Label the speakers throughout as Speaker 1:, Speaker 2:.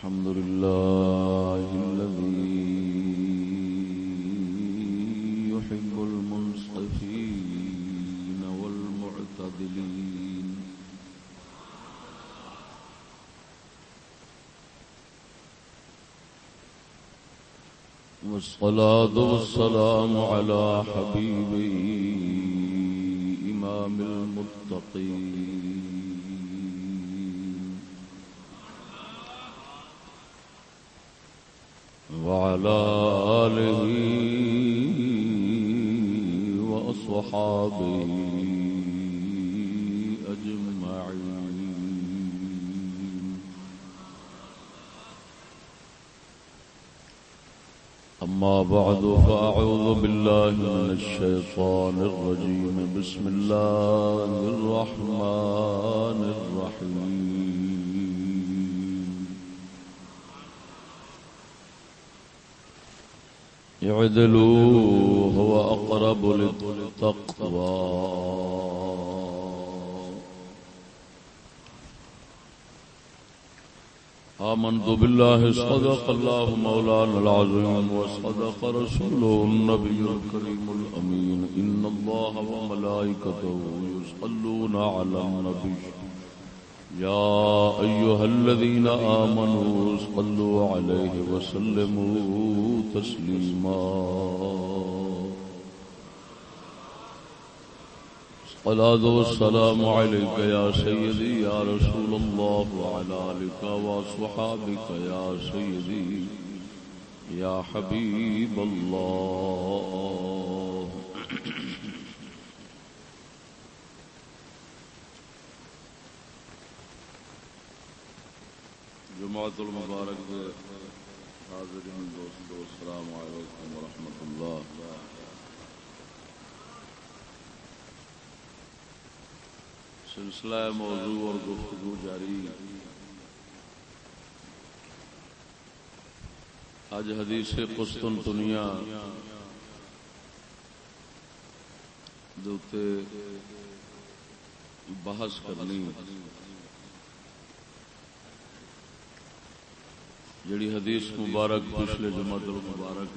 Speaker 1: الحمد لله الذي يحب المنصفين والمعتدلين والصلاة والسلام على حبيبه إمام المتقين وعلى آله وأصحابه أجمعين. أما بعد فأعوذ بالله من الشيطان الرجيم. بسم الله الرحمن الرحيم. اعدلوا هو أقرب للتقوى. آمنت بالله صدق الله مولانا العظيم وصدق رسوله النبي الكريم الأمين. إن الله وملائكته يصلون على النبي يا أيها الذين آمنوا صلوا عليه وسلموا تسليما. الصلاة والسلام عليك يا سيدي يا رسول الله وعلى آلك وصحابك يا سيدي يا حبيب الله. جماعت المبارک حاضرین دوستو السلام علیکم ورحمۃ اللہ. سلسلہ موضوع اور گفتگو جاری. آج حدیث قسطنطنیہ دوتے بحث کرنی جڑی حدیث مبارک پچھلے جمعۃ المبارک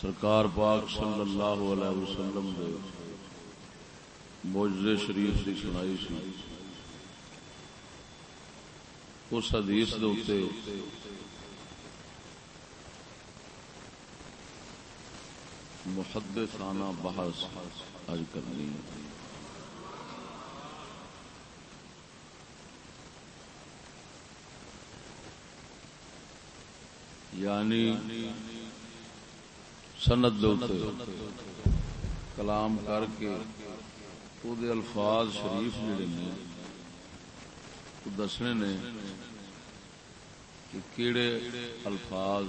Speaker 1: سرکار پاک صلی اللہ علیہ وسلم دے معجزے شریف دی سنائی سی. اس حدیث دے اوتے محدثانہ بحث اج کرنی ہے. یعنی سند دوتے کلام کر کے او دے الفاظ شریف جڑے نے او دسنے نے کہ کیڑے الفاظ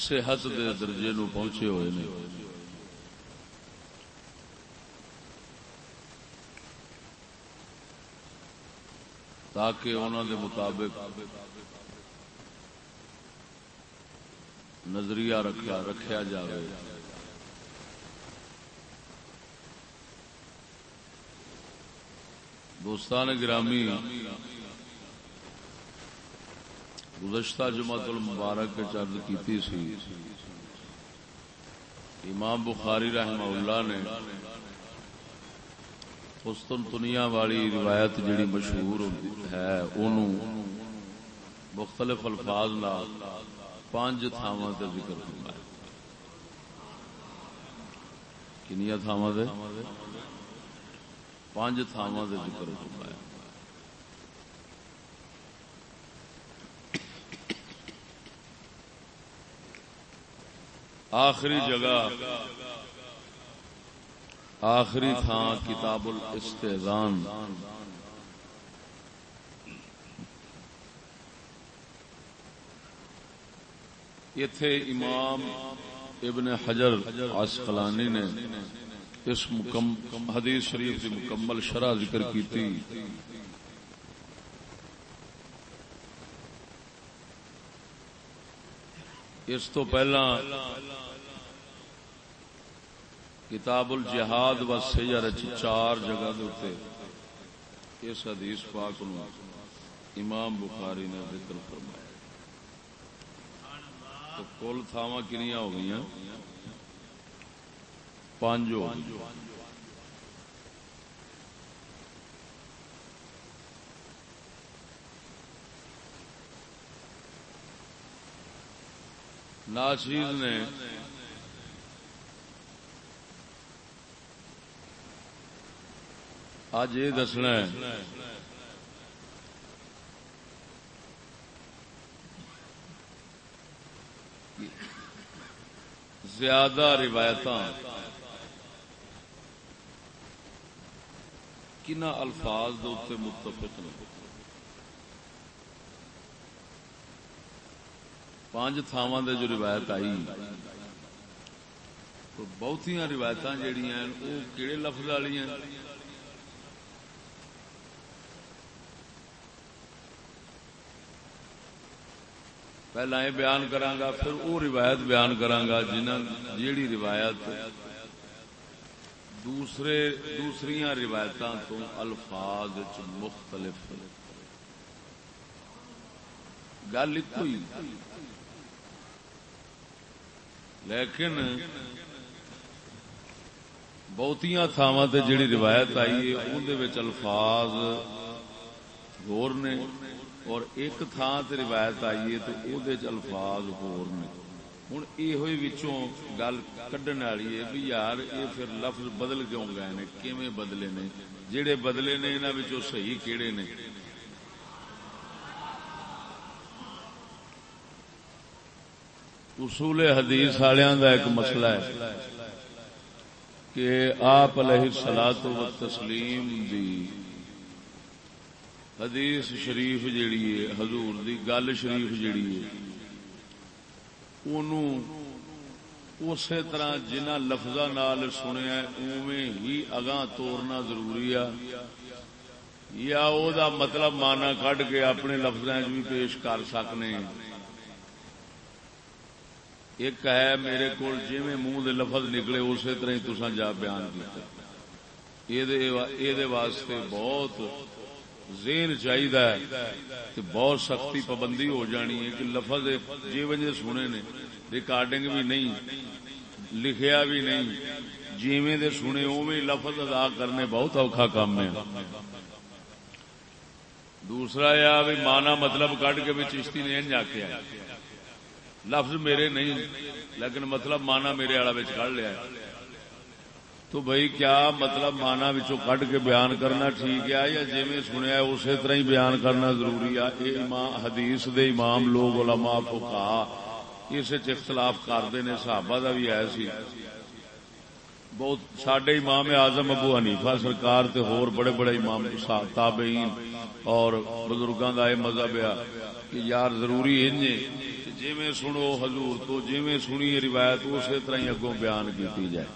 Speaker 1: صحت دے درجے نو پہنچے ہوئے نے تاکہ انہوں دے مطابق نظریہ رکھیا جائے. دوستان گرامی، گزشتہ جمعۃ المبارک عرض کیتی سی امام بخاری رحمہ اللہ نے قسطنطنیہ والی روایت جڑی مشہور ہے انہوں مختلف الفاظ نال 5 تھاواں تے ذکر فرمایا. کنیاں تھاواں تے 5 تھاواں تے ذکر فرمایا. آخری جگہ آخری تھاں کتاب الاستئذان ایتھے امام ابن حجر عسقلانی نے اس حدیث شریف کی مکمل شرح ذکر کی تھی. اس تو پہلا کتاب الجہاد و سیر 4 جگہ دے اس حدیث پاک نو امام بخاری نے ذکر فرمایا. تو کل تھاواں کنیاں ہو گئی؟ 5 ہو گئی. ناچیز نے آج یہ دسنا ہے زیادہ روایت کنا الفاظ دے اتنے متفق نے. 5 تھاواں دے جو روایت آئی تو بہتیاں روایت جہاں وہ کہڑے لفظ والی ہیں؟ پہلا یہ بیان کرانگا پھر وہ روایت بیان کرانگا جیڑی روایت دوسریاں روایتاں تو الفاظ مختلف گل ایک ہی لیکن بہتیاں تھاواں تے جیڑی روایت آئی ہے اون دے وچ الفاظ ہور نے اور ایک تھان تے روایت آئی ہے تو او دے چ الفاظ ہور نے. ہن ایہی وچوں گل کڈن والی ہے بھی یار یہ پھر لفظ بدل کیوں گئے نے، کیویں بدلے نے، جڑے بدلے نے انہاں وچوں صحیح کیڑے نے. اصول حدیث والیاں دا ایک مسئلہ ہے کہ آپ علیہ الصلوۃ والتسلیم دی حدیث شریف جیڑی ہے، حضور دی گل شریف جیڑی ہے، انہوں اسی طرح جنہ لفظاں نال سنیا اوویں ہی اگاں توڑنا ضروری ہے یا او دا مطلب معنی کڈ کے اپنے لفظاں وچ بھی پیش کر سکنے. ایک ہے میرے کول جویں منہ دے لفظ نکلے اسی طرح ہی تساں جا بیان کیتا. یہ واسطے بہت ذہن چاہیے کہ بہت سختی پابندی ہو جانی ہے کہ لفظ جی وجہ سنے نے، ریکارڈنگ بھی نہیں، لکھیا بھی نہیں، جیویں دے سنے اوویں لفظ ادا کرنے بہت اوکھا کام ہے. دوسرا یہ بھی مانا مطلب کڈ کے بھی چشتی نے انج آکھیا لفظ میرے نہیں لیکن مطلب مانا میرے والا وچ کڈ لیا ہے. تو بھائی کیا مطلب مانا وچوں کڈ کے بیان کرنا ٹھیک ہے یا جویں سنیا اسی طرح ہی بیان کرنا ضروری ہے؟ یہ امام حدیث دے امام لوگ علماء فقہاء اس وچ اختلاف کرتے ہیں. صحابہ دا بھی ہے سی بہت. ساڈے امام اعظم ابو حنیفہ سرکار تے ہور بڑے بڑے امام تابعین اور بزرگاں دا یہ مذہب ہے کہ یار ضروری انج جویں سنو حضور تو جویں سنی روایت اسی طرح ہی اگوں بیان کیتی جائے.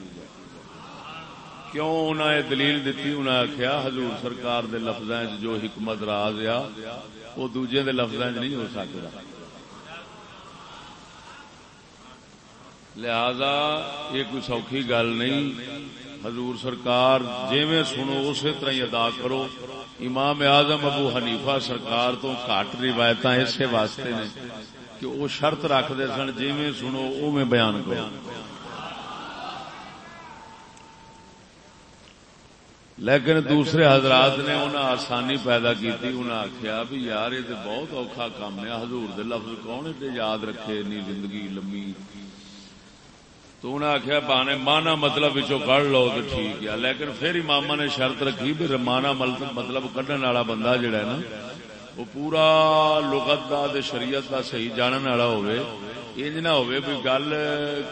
Speaker 1: کیوں انہاں نے دلیل دیتی؟ انہاں آخیا حضور سرکار دے لفظاں وچ جو حکمت راز آ وہ دوجے دے لفظاں وچ نہیں ہو سکدا. لہذا یہ کوئی سوکھی گل نہیں. حضور سرکار جویں سنو اسی طرح ہی ادا کرو. امام اعظم ابو حنیفہ سرکار تو گھٹ روایتاں اسی واسطے نے کہ وہ شرط رکھتے سن جویں سنو اوویں بیان کرو. لیکن دوسرے حضرات نے انہاں آسانی پیدا کیتی. انہاں آخیا بھی یار یہ بہت اوکھا کام ہے، حضور دے لفظ کون تے یاد رکھے اتنی زندگی لمبی. تو انہاں آخیا بہانے مانا مطلب وچوں کڈ لو تو ٹھیک ہے. لیکن پھر امام نے شرط رکھی بھی مانا مطلب کڈن والا بندہ جڑا ہے نا وہ پورا لغت دا تے شریعت دا صحیح جانن والا ہوئے. انج نہ ہوئے بھی گل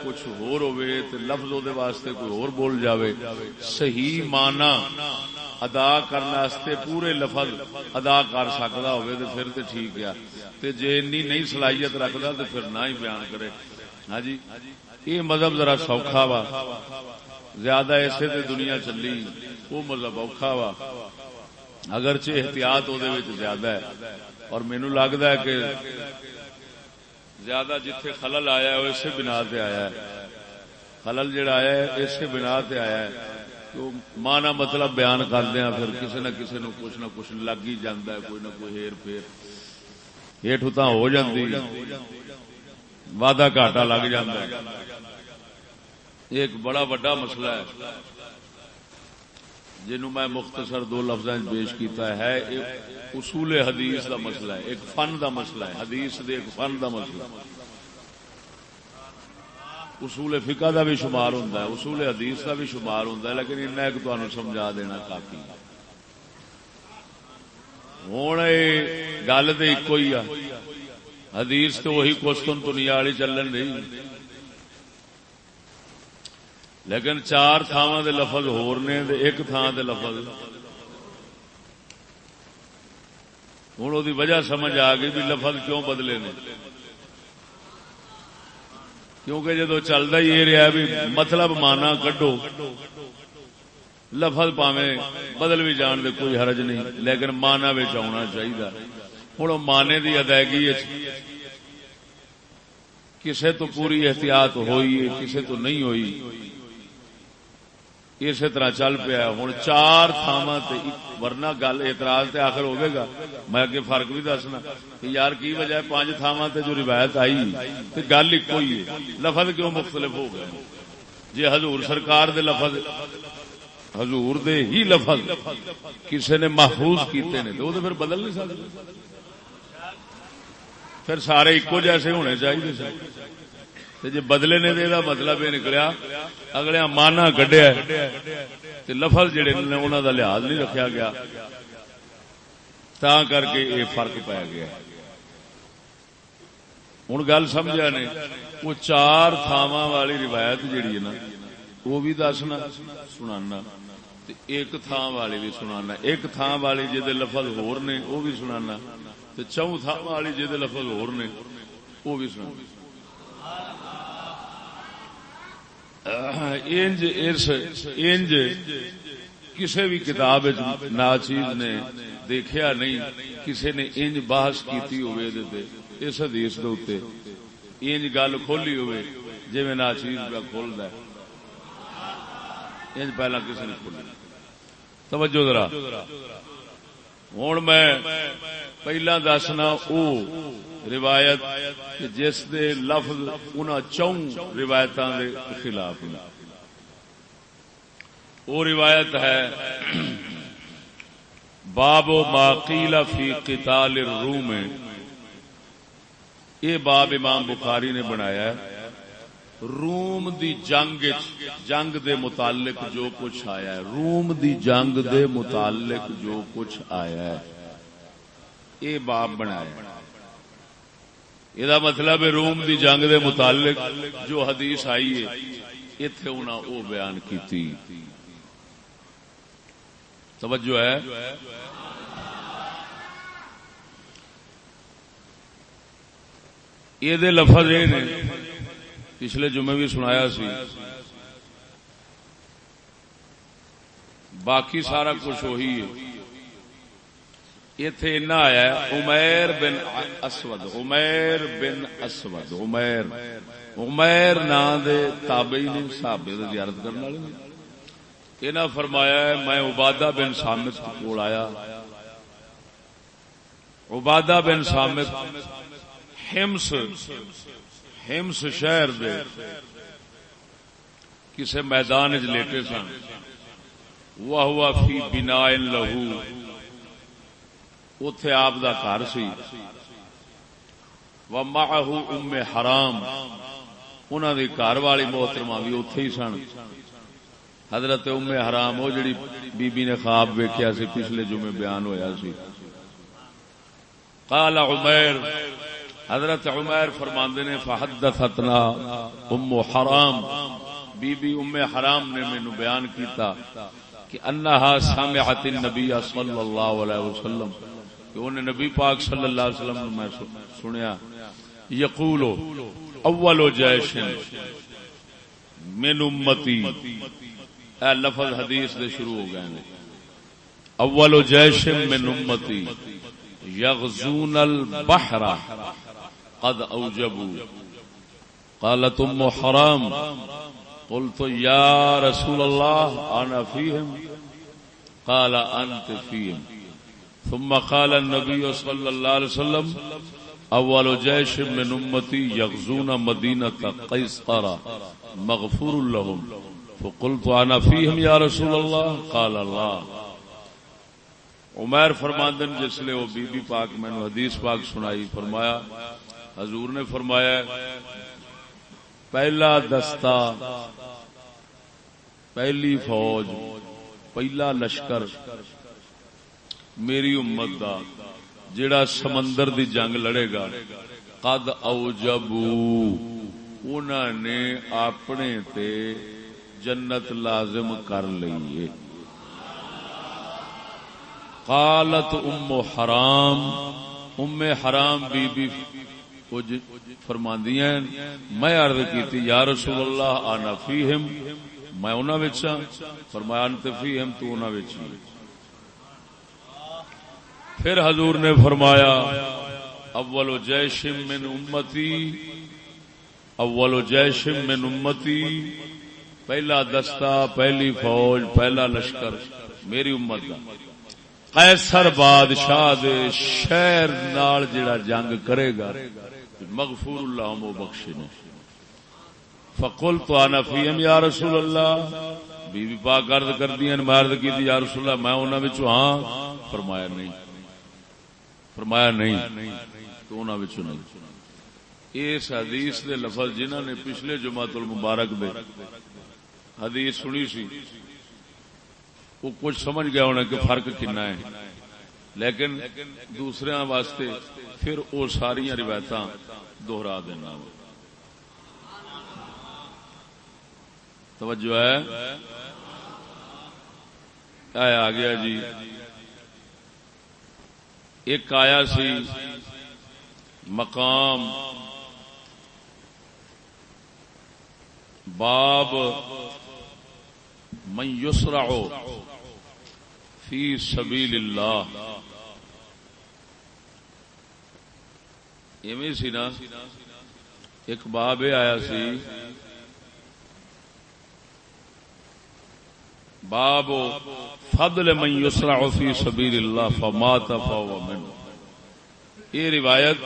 Speaker 1: کچھ ہور ہوئے تے لفظ دے واسطے کوئی ہور بول جاوے. صحیح معنی ادا کرنے واسطے پورے لفظ ادا کر سکدا ہوئے تے پھر تے ٹھیک ہے. تے جے انی نہیں صلاحیت رکھدا تے پھر نہ ہی بیان کرے. ہاں جی یہ مذہب ذرا سوکھا وا، زیادہ ایسے تے دنیا چلی وہ مذہب اوکھا وا. اگرچہ احتیاط وہ زیادہ ہے اور مینو لگتا ہے کہ زیادہ جتھے خلل آیا ہے اسی بنا تے آیا ہے. خلل جڑا آیا ہے اسی بنا تے آیا ہے کہ مانا مطلب بیان کردیا پھر کسی نہ کسی نو کچھ نہ کچھ لگ ہی جاندہ ہے، کوئی نہ کوئی ہیر پھیر ہیٹ اتاں ہو جاندی، وعدہ گھاٹا لگ جاندہ ہے۔ ایک بڑا بڑا مسئلہ ہے جنہوں میں مختصر دو لفظاں پیش کیتا ہے، ایک اصول حدیث دا مسئلہ ہے، ایک فن دا مسئلہ ہے، حدیث دے ایک فن دا مسئلہ ہے۔ اصول فقہ دا بھی شمار ہوتا ہے، اصول حدیث دا بھی شمار ہوتا ہے، لیکن انہیں ایک تمہیں سمجھا دینا کافی ہے۔ ہوں گل تو ایک ہی آ، حدیث تو وہی کوشتن دنیا والی چلن رہی، لیکن چار تھاواں دے لفظ ہور نے تے ایک تھان دے لفظ ہوں وہ وجہ سمجھ آ گئی بھی لفظ کیوں بدلے نے، کیونکہ جدو چلتا ہی یہ رہا بھی مطلب مانا کڈو، لفظ پاویں بدل بھی جان دے کوئی حرج نہیں، لیکن مانا وچ آنا چاہیے۔ ہوں مانے دی ادائیگی کسے تو پوری احتیاط ہوئی ہے، کسے تو نہیں ہوئی، اسی طرح چل پیا۔ ہوں چار تھاواں تے ورنہ گل اعتراض تے آخر ہوئے گا، میں اگے فرق بھی دسنا کہ یار کی وجہ ہے 5 تھاواں تے جو روایت آئی تے گل ایک ہی ہے، لفظ کیوں مختلف ہو گئے؟ جی حضور سرکار دے لفظ، حضور دے ہی لفظ کسے نے محفوظ کیتے نے تو وہ پھر بدل نہیں سکتے، پھر سارے ایکو جیسے ہونے چاہیے۔ جی بدلے نے دے دا مطلب یہ نکلیا اگلے مانا کڈیا لفظ جڑے نے انہوں دا لحاظ نہیں رکھا گیا، تا کر کے یہ فرق پی گیا۔ ہوں گل سمجھا نے وہ چار تھاواں والی روایت جیڑی ہے نا وہ بھی دسنا سنانا، ایک تھان والی بھی سنانا، ایک تھان والی جہد لفظ ہور نے وہ بھی سنانا، چون تھان والی جہد لفظ ہور نے وہ بھی سنانا۔ انج کسی بھی کتاب ناچیز نے دیکھیا نہیں کسی نے انج بحث کیتی ہوئے اس حدیث دے اوتے، انج گل کھولی ہوئے جی میں ناچیز کا کھولدا ہے، انج پہلا کسی نے کھولی۔ توجہ ذرا، ہوں میں پہلا دسنا او روایت جس دے لفظ انہاں چون روایتاں دے خلاف ہیں۔ وہ روایت ہے باب ما قیل فی قتال الروم، یہ باب امام بخاری نے بنایا ہے روم دی جنگ دے متعلق جو کچھ آیا ہے، روم دی جنگ دے متعلق جو کچھ آیا ہے یہ باب بنایا ہے۔ یہ مطلب ہے روم دی جنگ دے متعلق جو حدیث آئی ہے اتنے انہاں او بیان کیتی۔ توجہ ہے؟ یہ دے لفظ یہ نے پچھلے جمعے بھی سنایا سی، باقی سارا کچھ وہی ہے۔ اتنے اینا آیا ہے عمیر بن اسود، عمیر بن اسود، عمیر نام دے تابعی نے صحابے دی زیارت کرنے والے نے، انہاں فرمایا ہے میں عبادہ بن صامت کول آیا، عبادہ بن صامت حمص شہر دے کسے میدان وچ لیٹے سن، وہو فی بناء لہو، اوتھے آپ دا گھر سی، ومعہ ام حرام، انہاں دی گھر والی محترمہ بھی اوتھے ہی سن، حضرت ام حرام وہ جڑی بی بی نے خواب ویکھیا سی پچھلے جمعے بیان ہویا سی۔ قال عمیر، حضرت عمیر فرماندے نے فحدثتنا ام حرام، بی بی ام حرام نے مینوں بیان کیتا کہ انہا سمعت النبی صلی اللہ علیہ وسلم، کہ انہیں نبی پاک صلی اللہ علیہ وسلم نے میں سنیا یقول اول جیش من امتی، اے لفظ حدیث دے شروع ہو گئے ہیں، اول جیش من امتی یغزون البحر قد اوجبوا، قالت ام حرام قلت یا رسول اللہ انا فیہم قال انت فیہم ثم قال النبی صلی اللہ علیہ وسلم اول جیش من امتی یغزون مدینہ قیصر مغفور لهم فقلت انا فیہم یا رسول اللہ قال اللہ. عمیر فرماندن جس لئے وہ بی بی پاک میں نے حدیث پاک سنائی، فرمایا حضور نے فرمایا پہلا دستہ، پہلی فوج، پہلا لشکر میری امت دا جڑا سمندر دی جنگ لڑے گا، قد اوجبو انہاں نے اپنے تے جنت لازم کر لئیے. قالت ام حرام بی بی فرماندی ہیں میں عرض کیتی یا رسول اللہ انا فیہم، میں انہاں وچ ہاں. فرمایا انت فیہم، تو انہاں وچ. پھر حضور نے فرمایا اول جیش من امتی، اول جیش من امتی، پہلا دستہ، پہلی فوج، پہلا لشکر میری امت کا قیصر بادشاہ دے شہر نال جڑا جنگ کرے گا مغفور اللہ وہ بخشے نے. فقلت انا فیہم یا رسول اللہ، بی بی پاک عرض کر دی میں عرض کی یا رسول اللہ میں انہاں وچوں ہاں. فرمایا نہیں، فرمایا نہیں تو انہاں وچوں نہیں. اس حدیث دے لفظ جنہاں نے پچھلے جمعۃ المبارک دے حدیث سنی سی وہ کچھ سمجھ گیا ہونا کہ فرق کنا ہے، لیکن دوسرے واسطے پھر وہ ساری روایتاں دوہرا دینا. توجہ ہے؟ آ گیا جی. ایک آیا سی مقام باب من یسرع فی سبیل اللہ، ایویں سی نا. ایک باب آیا سی باب فضل من یسرع فی سبیل اللہ فمات فهو منہ. یہ روایت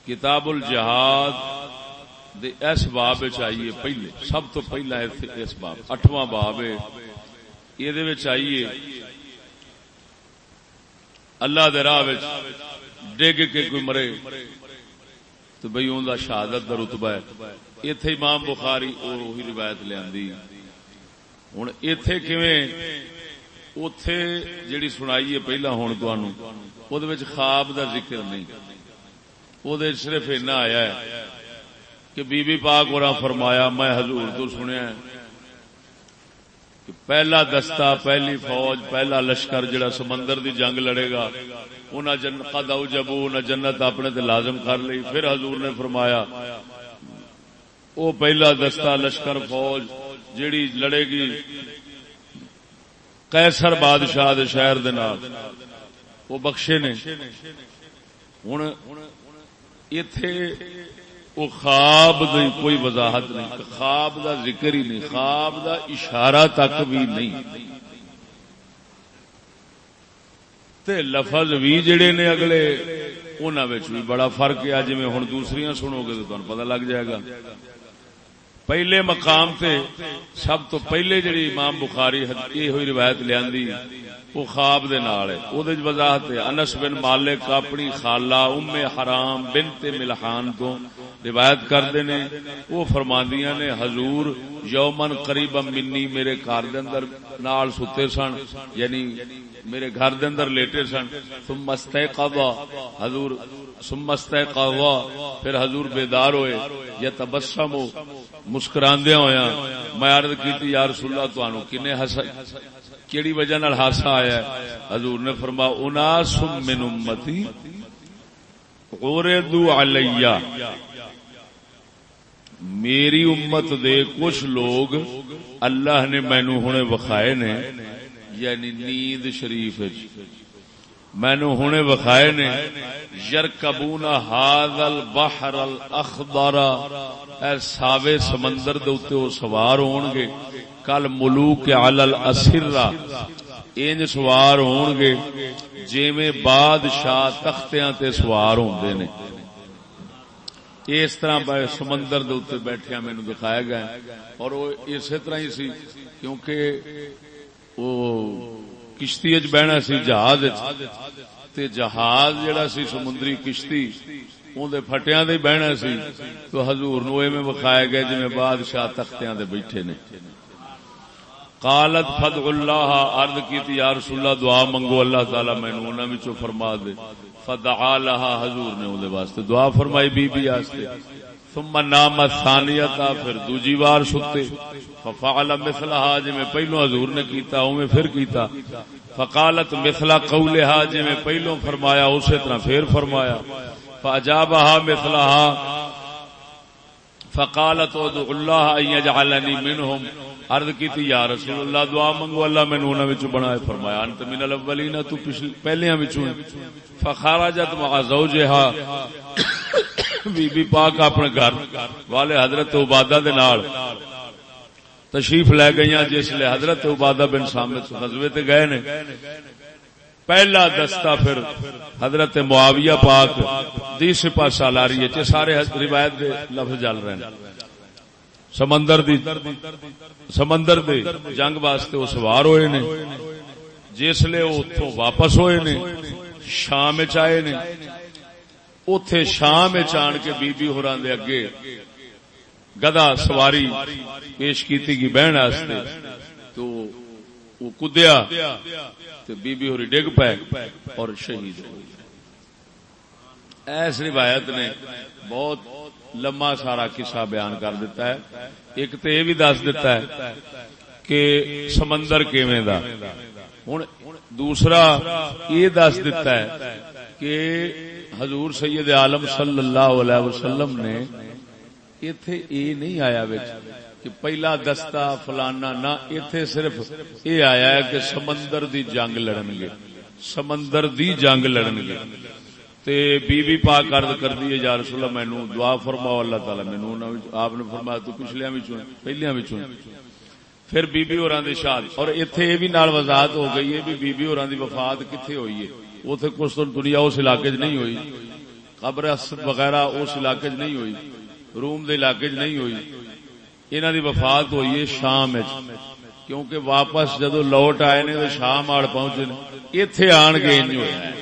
Speaker 1: کتاب الجہاد دے اس باب چاہیے پہلے، سب تو پہلا اس باب 8واں باب ہے. یہ چاہیے اللہ دے راہ ڈگ کے کوئی مرے تو بھئی اون دا شہادت دا رتبہ ہے. ایتھے امام بخاری اور وہی روایت لیاندی. ہن ایتھے کیویں اوتھے جڑی سنائی ہے پہلا ہن تانوں اودے وچ خواب دا ذکر نہیں، اودے صرف اینا آیا ہے کہ بی بی پاک اور فرمایا میں حضور تو سنیا کہ پہلا دستہ، پہلی فوج، پہلا لشکر جڑا سمندر دی جنگ لڑے گا انہاں قد اوجبو، انہاں جنت اپنے تے لازم کر لئی. پھر حضور نے فرمایا او پہلا دستہ، لشکر، فوج جڑی لڑے گی قیصر بادشاہ دے شہر دے نال وہ بخشے نے. ہن ایتھے وہ خواب دی کوئی وضاحت نہیں، خواب دا ذکر ہی نہیں، خواب دا اشارہ تک بھی نہیں. تے لفظ بھی جڑے نے اگلے انہاں وچ بھی بڑا فرق ہے. جویں ہن دوسریاں سنو گے تو تانوں پتہ لگ جائے گا. پہلے مقام تے سب تو پہلے جڑی امام بخاری یہ ہوئی روایت لیاندی وہ خواب دے نال ہے. او دے وضاحت ہے. انس بن مالک اپنی خالہ ام حرام بنت ملحان تو روایت کردے نے، وہ فرماندیاں نے حضور یومن قریبا منی میرے گھر دے اندر نال ستے سن، یعنی میرے گھر دے اندر لیٹے سن. ثم استيقظ حضور، ثم استيقظ پھر حضور بیدار ہوئے. یتبسم مسکراندے ہویا. میں عرض کیتی یا رسول اللہ تانوں کنے ہس کیڑی وجہ نال ہاسا آیا ہے؟ حضور نے فرمایا اناس من امتی عرضوا علی، میری امت دے کچھ لوگ اللہ نے مینوں ہنے وکھائے نے، یعنی نیند شریف مینو ہنے وکھائے نے یرکبون ھذا البحر الاخضر، اے ساوے سمندر دے اوتے او سوار ہون گے، کل ملوک علی الاسرہ، انج سوار ہون گے جویں بادشاہ تختیاں تے سوار ہوندے نے. اس طرح سمندر دے اوتے بیٹھیا مینو دکھایا گیا، اور وہ اسی طرح ہی سی، کیونکہ وہ کشتی اچ بہنا سی جہاز تے جہاز جڑا سی سمندری کشتی اون دے پھٹیاں دے بہنا سی، تو حضور نو ایویں وکھایا گیا جویں بادشاہ تختیاں دے بیٹھے نے. قالت فدع اللہ، عرض کیتی یا رسول اللہ دعا منگو اللہ تعالی مینوں انہاں وچوں فرما دے. فدعا لها، حضور نے اون دے واسطے دعا فرمائی بی بی واسطے. ثم نام الثانیہ، پھر دوجی بار ستے. ففعل مثلها، جویں پہلو حضور نے کیتا اوویں پھر کیتا. فقالت مثل قولها، جویں پہلو فرمایا اسی طرح پھر فرمایا. فاجابها مثلها، فقالت ادعو اللہ ان یجعلنی منہم، عرض کیتی یا رسول اللہ دعا منگو اللہ مینوں انہاں وچوں بنائے. فرمایا انت من الاولین، تو پہلیاں وچوں. فخرجت مع زوجها، بی بی پاک اپنے گھر والے حضرت عبادہ دے نال تشریف لے گئیاں. جس لئے حضرت عبادہ بن صامت غزوے تے گئے نے. پہلا دستہ پھر حضرت معاویہ پاک دی سپاہ سالاری ہے، سارے روایت دے لفظ چل رہے ہیں. سمندر دے جنگ واسطے وہ سوار ہوئے نے. جس لئے وہ اتھوں واپس ہوئے نے، شام آئے نے. اتے شام آن کے بی بی ہوراں دے اگے گدا سواری پیش کیتی گئی بہن واسطے، تو وہ کدیا تو بی بی ہوری ڈگ پے اور شہید ہو گئی. ایس روایت نے بہت لمبا سارا قصہ بیان کر دیتا ہے. ایک تو یہ بھی دس دیتا ہے کہ سمندر کیویں دا، ہن دوسرا یہ دس دیتا ہے کہ حضور سید عالم صلی اللہ علیہ وسلم نے ایتھے یہ نہیں آیا وچ کہ پہلا دستہ فلانا، نہ ایتھے صرف یہ آیا ہے کہ سمندر دی جنگ لڑن گے، سمندر دی جنگ لڑن گے. تے بی بی پاک عرض کر دی یا رسول اللہ مینوں دعا فرماؤ اللہ تعالی مینوں. آپ نے فرمایا تو پچھلیاں وچوں پہلیاں وچوں. پھر بی بی ہوراں دی شہادت، اور ایتھے یہ بھی نال وضاحت ہو گئی ہے بھی بی بی ہوراں دی وفات کتھے ہوئی ہے. اوتھے کچھ تو دنیا اس علاقے وچ نہیں ہوئی، قبر اسد وغیرہ اس علاقے وچ نہیں ہوئی، روم دے علاقے وچ نہیں ہوئی. انہاں دی وفات ہوئی ہے شام وچ، کیونکہ واپس جدو لوٹ آئے نے تو شام آڑ پہنچے نے. ایتھے آن کے انج ہویا ہے.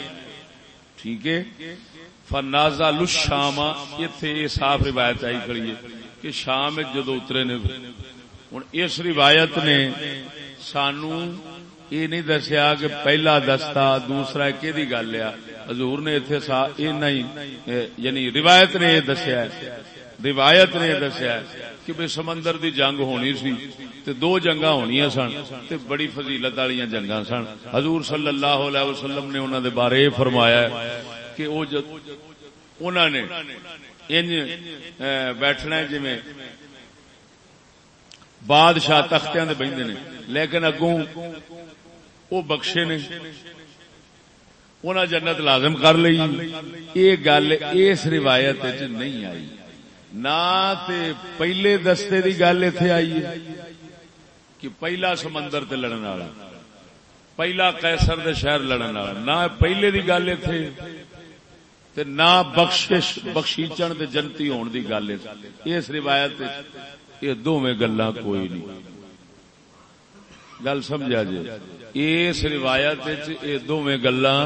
Speaker 1: ٹھیک ہے. فنازل الشام، ایتھے یہ صاف روایت آئی کھڑی ہے کہ شام جدو اترے نے. ہن اس روایت نے سانو یہ نہیں دسیا کہ پہلا دستہ دوسرا کیدی گل ہے. حضور نے ایتھے یعنی روایت نے یہ دسیا ہے، روایت نے یہ دسیا ہے کہ بے سمندر دی جنگ ہونی سی تے دو جنگاں ہونیاں سن تے بڑی فضیلت والیاں جنگاں سن. حضور صلی اللہ علیہ وسلم نے انہاں دے بارے فرمایا ہے کہ او انہاں نے انج بیٹھنا ہے جویں بادشاہ تختیاں دے بیندے نے، لیکن اگوں او بخشے نے، انہاں جنت لازم کر لئی. یہ گل اس روایت وچ نہیں آئی. نہ تے پہلے دستے دی گل ایتھے آئی ہے کہ پہلا سمندر تے لڑن والا، پہلا قیصر دے شہر لڑن والا، نہ پہلے دی گل ایتھے تے نہ بخشیچن تے جنتی ہون دی گل ہے. اس روایت یہ دوویں گلاں کوئی نہیں. گل سمجھا جی؟ اس روایت یہ دوویں گلاں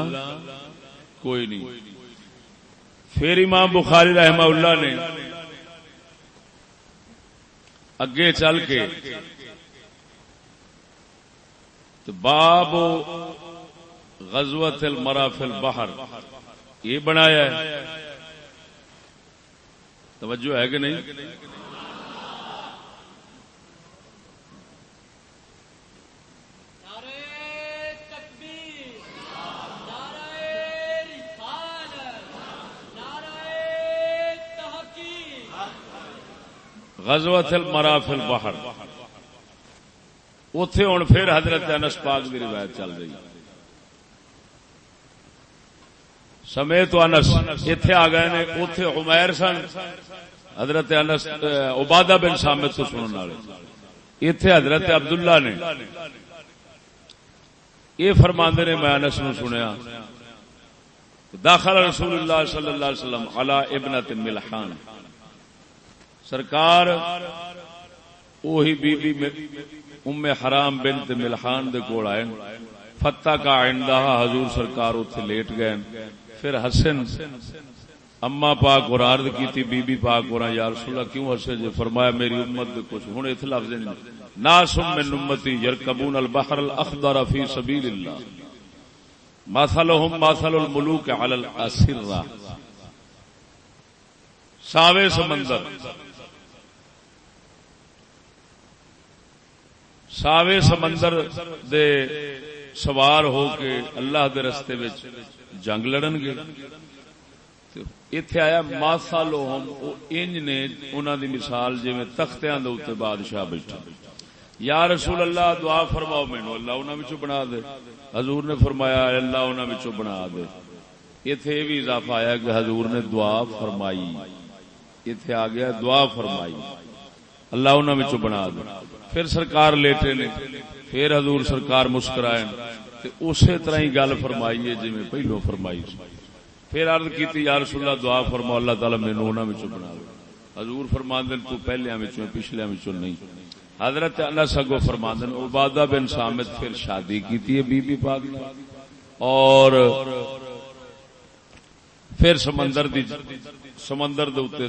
Speaker 1: کوئی نہیں. پھر امام بخاری رحمہ اللہ نے اگے چل کے باب غزوۃ المرا فی البحر یہ بنایا ہے. توجہ ہے کہ نہیں؟ غزوۃ المرا فی البحر. اوتھے ہن پھر حضرت انس پاک دی روایت چل رہی ہے. سمیت انس ایتھے آ گئے نے، اوتھے عمیر سن حضرت انس عبادہ بن صامت تو سنن والے، ایتھے حضرت عبداللہ نے یہ فرماندے نے میں انس نو سنیا داخل رسول اللہ صلی اللہ علیہ وسلم علی ابنۃ ملحان، سرکار وہی بی بی ام حرام بنت ملحان دے کول آئے، فتح کا عندہ حضور سرکار اتنے لیٹ گئے، پھر حسن اما پاک اور عرض کی بی بی پاک اور یا رسول اللہ کیوں ہسے جے؟ فرمایا میری امت دے کچھ ہن اتنے لفظ ناس من امتی یرکبون البحر الاخضر فی سبیل اللہ مثلهم مثل الملوک علی الاسرہ، ساوے سمندر دے سوار ہو کے اللہ دے رستے وچ جنگ لڑن گے، ایتھے آیا مثلهم، او انج نے انہاں دی مثال جویں تختیاں دے اوتے بادشاہ بیٹھا، یا رسول اللہ دعا فرماؤ مینوں اللہ انہاں وچوں بنا دے، حضور نے فرمایا اللہ انہاں وچوں بنا دے۔ ایتھے بھی اضافہ آیا کہ حضور نے دعا فرمائی، ایتھے آ گیا دعا فرمائی اللہ انہاں وچوں بنا دے۔ پھر سرکار لیٹے نے، پھر حضور سرکار مسکرائے تے اسی طرح ہی گل فرمائی ہے جویں پہلو فرمائی سی۔ پھر عرض کیتی یا رسول اللہ دعا فرماؤ اللہ تعالی مینوں انہاں وچوں بنا دے۔ حضور فرماندے تو پہلیاں وچوں پچھلیاں وچوں نہیں۔ حضرت انس اگوں فرماندے عبادہ بن صامت پھر شادی کیتی ہے بی بی پاک نے، اور پھر سمندر دے اوتے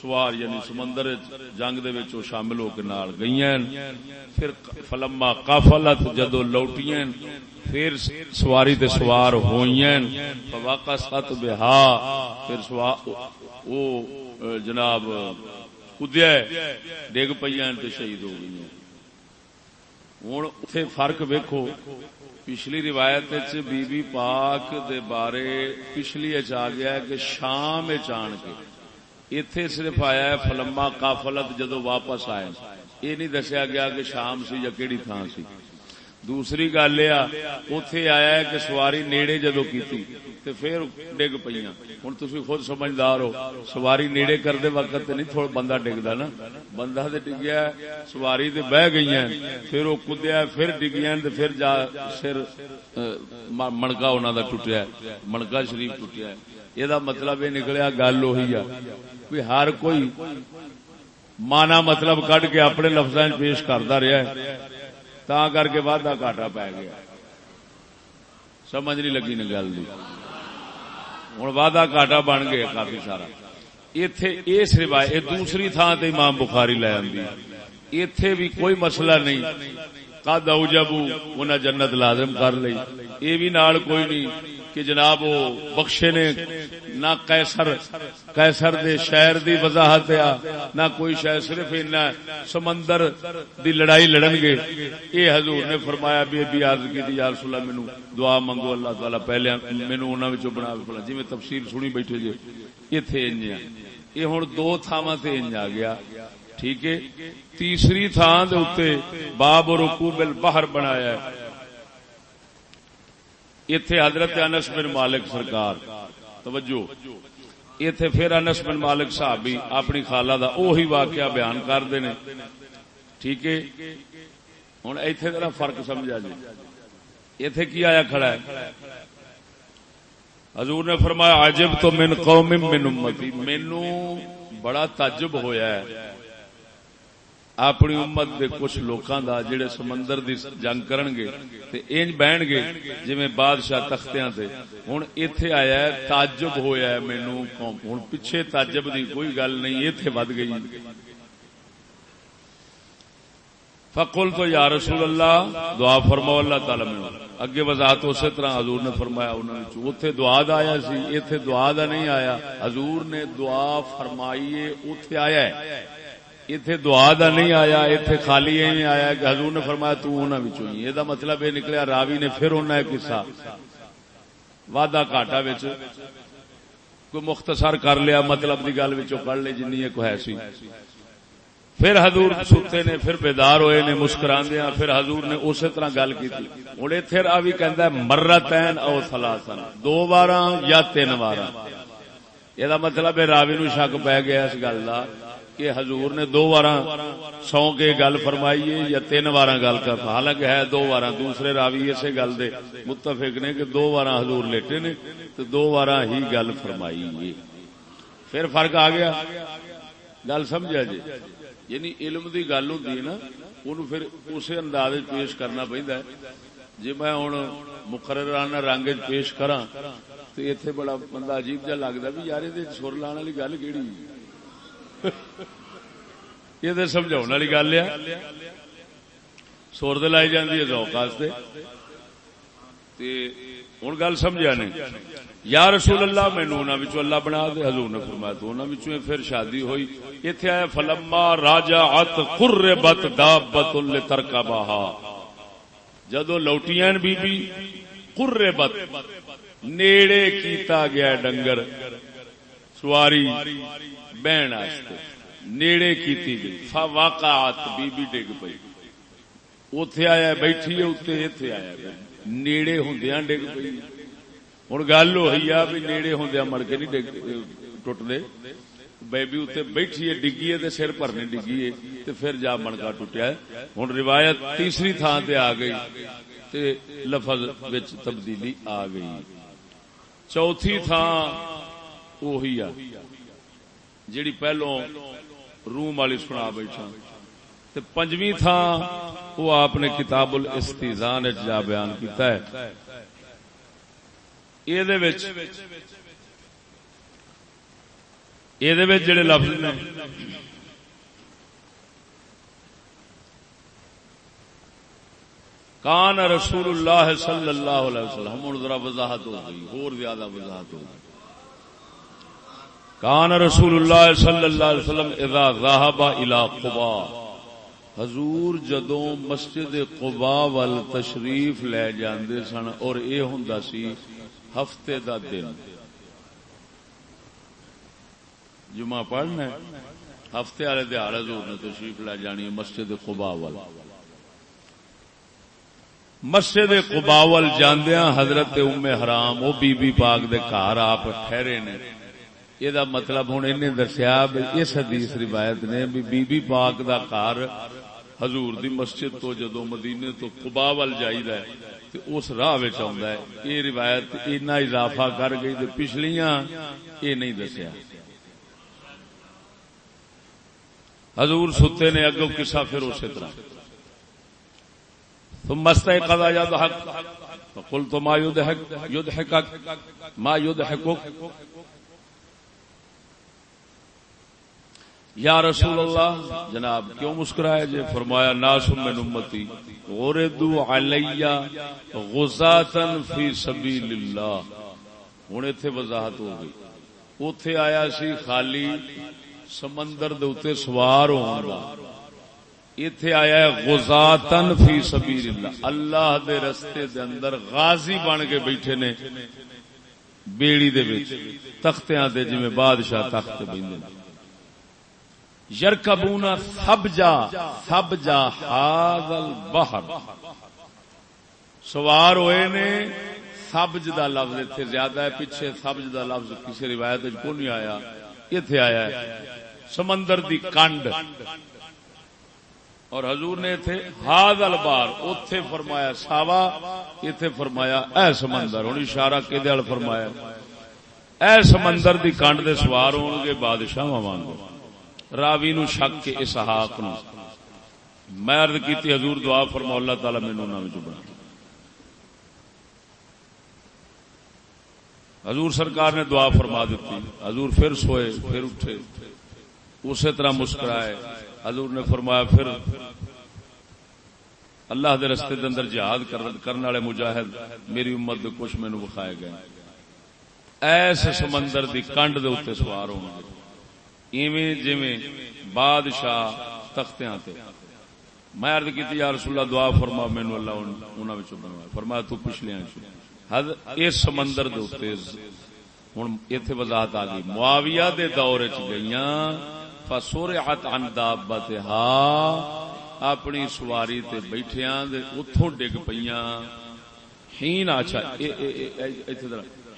Speaker 1: سوار یعنی سمندر جنگ دے وچ شامل ہو کے نال گئیاں، پھر فلما قافلت جدو لوٹیاں پھر سواری تے سوار ہوئیاں، فواقست بہا پھر او جناب کدیا ڈگ پئیاں تے شہید ہو گئی۔ ہن اوتھے فرق ویکھو، پچھلی روایت وچ بی بی پاک دے بارے پچھلی اچ آ گیا ہے کہ شام وچ آن کے، ایتھے صرف آیا ہے فلما قافلت جدو واپس آئے، یہ نہیں دسیا گیا کہ شام سی یا کیڑی تھان سی۔ دوسری گل یہ اوتھے آیا ہے کہ سواری نیڑے جدو کیتی تے پھر ڈگ پئیاں۔ ہن تسی خود سمجھدار ہو، سواری نیڑے کردے وقت تے نہیں تھوڑا بندہ ڈگدا نا، بندہ تے ڈگیا سواری تے بہ گئیاں، پھر وہ کدیا پھر ڈگیاں تے پھر جا سر منکا انہاں دا ٹوٹیا، منکا شریف ٹوٹیا۔ یہ مطلب یہ نکلیا گل وہی ہے، ہر کوئی مانا مطلب کڈ کے اپنے لفظاں پیش کرتا رہا ہے، تا کر کے وعدہ گھاٹا پی گیا۔ سمجھ نہیں لگی نا گل دی، ہوں وعدہ گھاٹا بن گیا کافی سارا۔ ایتھے اس روایت دوسری تھان تے امام بخاری لے آندی، ایتھے بھی کوئی مسئلہ نہیں، قد اوجبو انہاں جنت لازم کر لئی، یہ بھی نال کوئی نہیں کہ جناب وہ بخشے نے نہ قیصر دے شہر دی وضاحت نہ کوئی شہر، صرف سمندر دی لڑائی لڑن گے۔ یہ حضور نے فرمایا بھی عرض کی یا رسول اللہ مینوں دعا منگو اللہ تعالی پہلے مینوں انہاں وچوں بنا کے، جی میں تفسیر سنی بیٹھے جی ایتھے انج ہے۔ یہ ہن دو تھاواں تے انج آ گیا، ٹھیک ہے۔ تیسری تھان دے اوتے باب رکوب البحر بنایا ہے، ایتھے حضرت انس بن مالک سرکار توجہ، ایتھے پھر انس بن مالک صحابی اپنی خالہ دا اوہی واقعہ بیان کردے نے، ٹھیک ہے۔ ہن ایتھے ذرا فرق سمجھا جی، ایتھے کی آیا کھڑا ہے، حضور نے فرمایا عجب تو من قوم من امتی، مینوں بڑا تعجب ہویا ہے اپنی امت دے کچھ لوکاں دا جڑے سمندر دی جنگ کرن گے تے انج بہن گے جویں بادشاہ تختیاں تے۔ ہن ایتھے آیا ہے تعجب ہویا ہے مینوں، ہن پیچھے تعجب دی کوئی گل نہیں، ایتھے ود گئی۔ فقلت یا رسول اللہ دعا فرماؤ اللہ تعالی میں، اگے وضاحت اسی طرح حضور نے فرمایا انہاں وچ اوتھے دعا دا آیا سی، ایتھے دعا دا نہیں آیا۔ حضور نے دعا فرمائی اوتھے آیا ہے، ایتھے دعا دا نہیں آیا، ایتھے خالی ایویں آیا کہ حضور نے فرمایا تو انہاں وچوں ہی۔ یہ مطلب یہ نکلیا راوی نے پھر انہاں ایک قصہ وعدہ گھاٹا وچ کوئی مختصر کر لیا، مطلب دی گل وچوں کڈ لئی جنی ایک ہے سی۔ پھر حضور ستے نے، پھر بیدار ہوئے نے مسکراندیاں، پھر حضور نے اسی طرح گل کی. ہوں اتنے راوی کہندا ہے مرتین او ثلاثن، 2 بار یا 3 بار. یہ مطلب ہے راوی نو شک پی گیا اس گل کا کہ حضور نے 2 بار سو کے گل فرمائی ہے یا 3 بار گل کر. حالانکہ ہے 2 بار. دوسرے راوی اسی گل دے متفق نے کہ 2 بار حضور لیٹے نے تو 2 بار ہی گل فرمائی ہے. پھر فرق آ گیا. گل سمجھا جی؟ یعنی علم دی گل ہوندی ہے نا، انہوں پھر اسی انداز پیش کرنا پہندا ہے. جی میں ہوں مقررانہ رنگ پیش کراں تو اتنے بڑا بندہ عجیب جہا لگتا بھی یار یہ سر لانے والی گل کہڑی، یہ تو سمجھاؤ والی گل ہے. سر تو لائی جاتی ہے ذوق واسطے. ہوں گل سمجھا نے. یا رسول اللہ مینوں انہاں وچوں اللہ بنا دے. حضور نے فرمایا تو انہاں وچوں پھر شادی ہوئی. ایتھے آیا فلما راجعت قربت دابۃ لترکبها، جدو لوٹیاں بی بی قربت نیڑے کیتا گیا ڈنگر سواری بہن واسطے نیڑے کیتی گئی. فوقعت بی بی ڈگ پئی. اوتھے آیا بیٹھی اوتے، ایتھے آیا نیڑے ہوندیاں ڈگ پئی. ہن گل ہوئی آ بھی نیڑے ہوندیاں مڑ کے نہیں ڈگ ٹوٹدے. بیبی اتنے بیٹھی ہے ڈگی ہے سر بھرنے ڈگی ہے تو پھر جا منکا ٹوٹیا ہے. ہوں روایت تیسری تھان تے آ گئی تے لفظ وچ تبدیلی آ گئی. چوتھی تھان وہی آ جیڑی پہلو روم والی سنا بیٹھا. تے پنجویں تھان وہ آپ نے کتاب الاستیزان جا بیان کیتا ہے. یہ جڑے لفظ نے کان رسول اللہ صلی اللہ علیہ وسلم، ہوں ذرا وضاحت ہو گئی، اور زیادہ وضاحت ہو گئی. کان رسول اللہ صلی اللہ علیہ وسلم اذا ذهب الى قباء، حضور جدوں مسجد قباء وال تشریف لے جاندے سن اور اے ہوندا سی ہفتے دا دن. جمعہ پڑھنا ہفتے والے دیہڑ حضور نے تشریف لے جانی مسجد قباء وال. مسجد قباء وال جاندیاں حضرت ام حرام وہ بی بی پاک دے گھر آپ ٹھہرے نے. یہ مطلب ہوں انہیں دسیا اس حدیث روایت نے بی بی پاک دا گھر حضور دی مسجد تو جدو مدینے تو قباء وال جائیدا ہے تے اس راہ وچ آوندا ہے. یہ روایت اتنا اضافہ کر گئی تے پچھلیاں یہ نہیں دسیا. حضور ستے نے اگوں قصہ پھر اسی طرح. ثم استيقظ يضحك فقلت ما يضحكك ما يضحكك یا رسول اللہ، جناب کیوں مسکرائے جے؟ فرمایا ناس من امتی غردوا علی غزاة فی سبیل اللہ. ہن ایتھے وضاحت ہو گئی. اوتھے آیا سی خالی سمندر دے اوتے سوار ہون دا، ایتھے آیا ہے غزاتن فی سبیل اللہ، اللہ دے رستے دے اندر غازی بن کے بیٹھے نے بیڑی دے وچ تختیاں تے جویں بادشاہ تخت تے بیندے نے. یرکبون ثبجا ثبجا ھذا البحر، سوار ہوئے نے. ثبج دا لفظ ایتھے زیادہ ہے، پیچھے ثبج دا لفظ کسی روایت وچ کوئی نہیں آیا. ایتھے آیا ہے سمندر دی کنڈ. اور حضور نے ایتھے ھذا البحر اوتھے فرمایا ساوا، ایتھے فرمایا اے سمندر. ہن اشارہ کدے ال فرمایا؟ اے سمندر دی کنڈ دے سوار ہون گے بادشاہاں وانگو. راوی نو شک کے اسحاق نو میں عرض کیتی حضور دعا فرماؤ اللہ تعالی مینوں انہاں وچوں بنا. حضور سرکار نے دعا فرما دیتی. حضور پھر سوئے، پھر اٹھے، اسی طرح مسکرائے. حضور نے فرمایا پھر اللہ دے رستے دے اندر جہاد کرنے والے مجاہد میری امت دے کچھ مینوں بخائے گئے. ایس سمندر دی کنڈ دے اوتے سوار ہوں گے ایویں جویں بادشاہ تختیاں تے. میں عرض کیتی یا رسول اللہ دعا فرما مینوں اللہ انہاں وچوں بنوا. فرمایا تو پچھلیاں اس سمندر دے اوتے. ہن ایتھے وضاحت آ گئی. معاویہ دے دور وچ گئیاں فسرعت عن دابتها اپنی سواری تے بیٹھیاں دے اتھوں ڈگ پیاں حین اچھا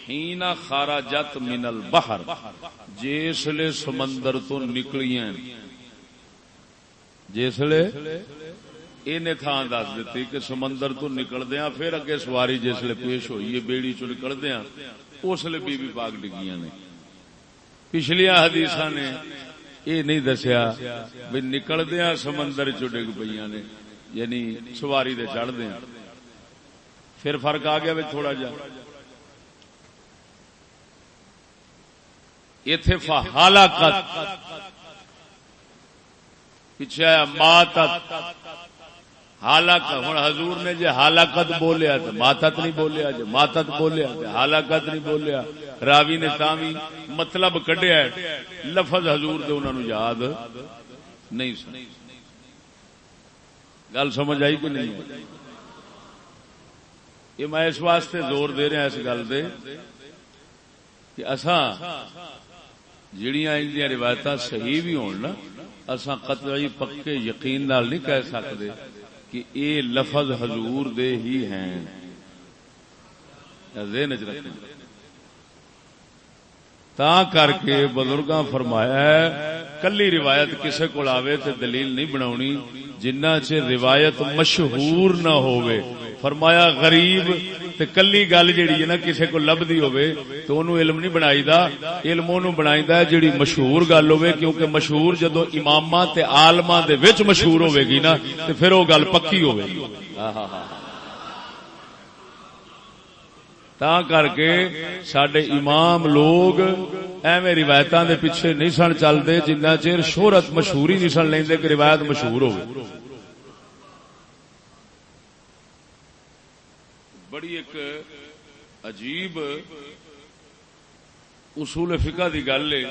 Speaker 1: حین خرجت من البحر جسلے سمندر تو نکلیاں جسلے انہیں تھان دس دیتی کہ سمندر تو نکلدیاں پھر اگے سواری جسلے پیش ہوئی ہے بیڑی چو نکلدیاں اسلے بی بی پاک ڈگیاں نے پچھلیاں حدیثاں نے یہ نہیں دسیا بھی نکلدیاں سمندر چو ڈگ پیاں نے یعنی سواری دے چڑھ دیاں پھر فرق آ گیا بھی تھوڑا جا ایتھے فہلاکت پیچھے آیا ماتت ہلاکت ہوں حضور نے جی ہلاکت بولیا تو ماتت نہیں بولیا جی ماتت بولیا تو ہلاکت نہیں بولیا راوی نے تاوی مطلب کڈیا لفظ حضور دے انہوں نے یاد نہیں سن گل سمجھ آئی کہ نہیں یہ میں اس واسطے زور دے رہا اس گل دے کہ اساں جڑیاں ان دی روایتاں صحیح بھی ہون نا اساں قطعی پکے یقین نال نہیں کہہ سکتے کہ یہ لفظ حضور دے ہی ہیں ذہن وچ رکھیں تا کر کے بزرگاں فرمایا ہے کلی روایت کسے کول آوے تے دلیل نہیں بناونی جنہ چ روایت مشہور نہ ہووے فرمایا غریب تے کلی گل جیڑی ہے نا کسے کو لبدی ہووے تو اونوں علم نہیں بنائیدا علم اونوں بنائیدا ہے جیڑی مشہور گل ہووے کیونکہ مشہور جدوں اماماں تے عالماں دے وچ مشہور ہوے گی نا تے پھر او گل پکی ہوے گی تا کر کے ساڈے امام لوگ ایویں روایتاں دے پیچھے نہیں سن چلدے جنہ چیر شہرت مشہوری نہیں سن لیندے کہ روایت مشہور ہوے بڑی ایک عجیب اصول فقہ دی گل ہے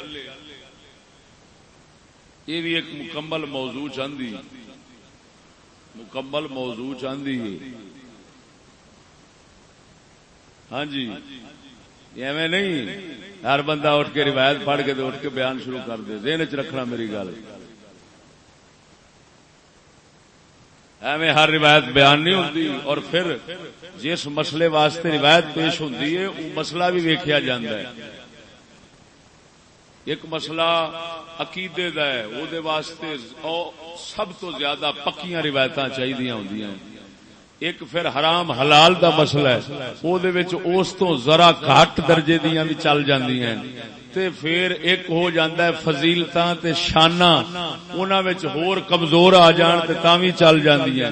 Speaker 1: یہ بھی ایک مکمل موضوع چاندی ہے ہاں جی ایویں نہیں ہر بندہ اٹھ کے روایت پڑھ کے اٹھ کے بیان شروع کر دے ذہن وچ رکھنا میری گل ایویں ہر روایت بیان نہیں ہوتی اور پھر جس مسئلے واسطے روایت پیش ہوتی ہے وہ مسئلہ بھی ویکھیا جاندا ہے ایک مسئلہ عقیدے دا ہے وہ دے واسطے سب تو زیادہ پکیاں روایتاں چاہیے ہوندیاں ایک پھر حرام حلال دا مسئلہ ہے او دے وچ اس تو ذرا گھٹ درجے دیاں بھی چل جاندیاں تے پھر ایک ہو جاندا ہے فضیلتاں تے شاناں انہاں وچ ہور کمزور آ جان تے تاں وی چل جاندیاں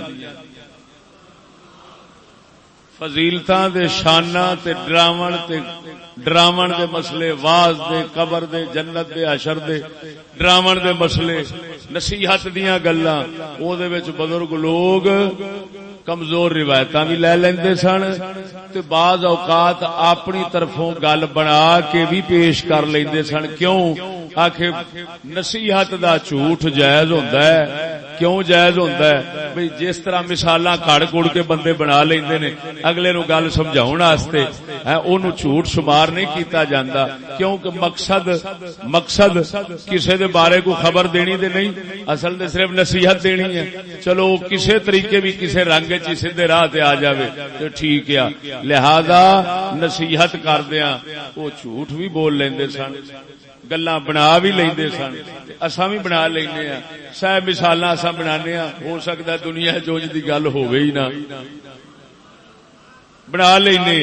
Speaker 1: فضیلتاں دے شاناں تے ڈراون دے مسئلے واز دے قبر دے جنت دے حشر دے ڈراون دے مسئلے نصیحت دیاں گلاں او دے وچ بزرگ لوگ کمزور روایتاں بھی لے لیندے سن تے بعض اوقات اپنی طرفوں گل بنا کے بھی پیش کر لیندے سن کیوں آخر نصیحت دا جھوٹ جائز ہوندا ہے کیوں جائز ہوندا ہے بھئی جس طرح مثالاں کڑ کڑ کے بندے بنا لیندے نے اگلے نو گل سمجھاون واسطے اونوں جھوٹ شمار نہیں کیتا جاندا کیونکہ مقصد کسے دے بارے کو خبر دینی دے نہیں اصل تے صرف نصیحت دینی ہے چلو کسے طریقے بھی کسے رنگ وچ سیدھے راہ تے آ جاوے تے ٹھیک ہے لہذا نصیحت کردیاں او جھوٹ بھی بول لیندے سن گلاں بنا بھی لیندے سن اساں بھی بنا لینے ہاں صاحب مثالاں اساں بنانے ہاں ہو سکدا دنیا چ دی گل ہوے ہی نہ بنا لینے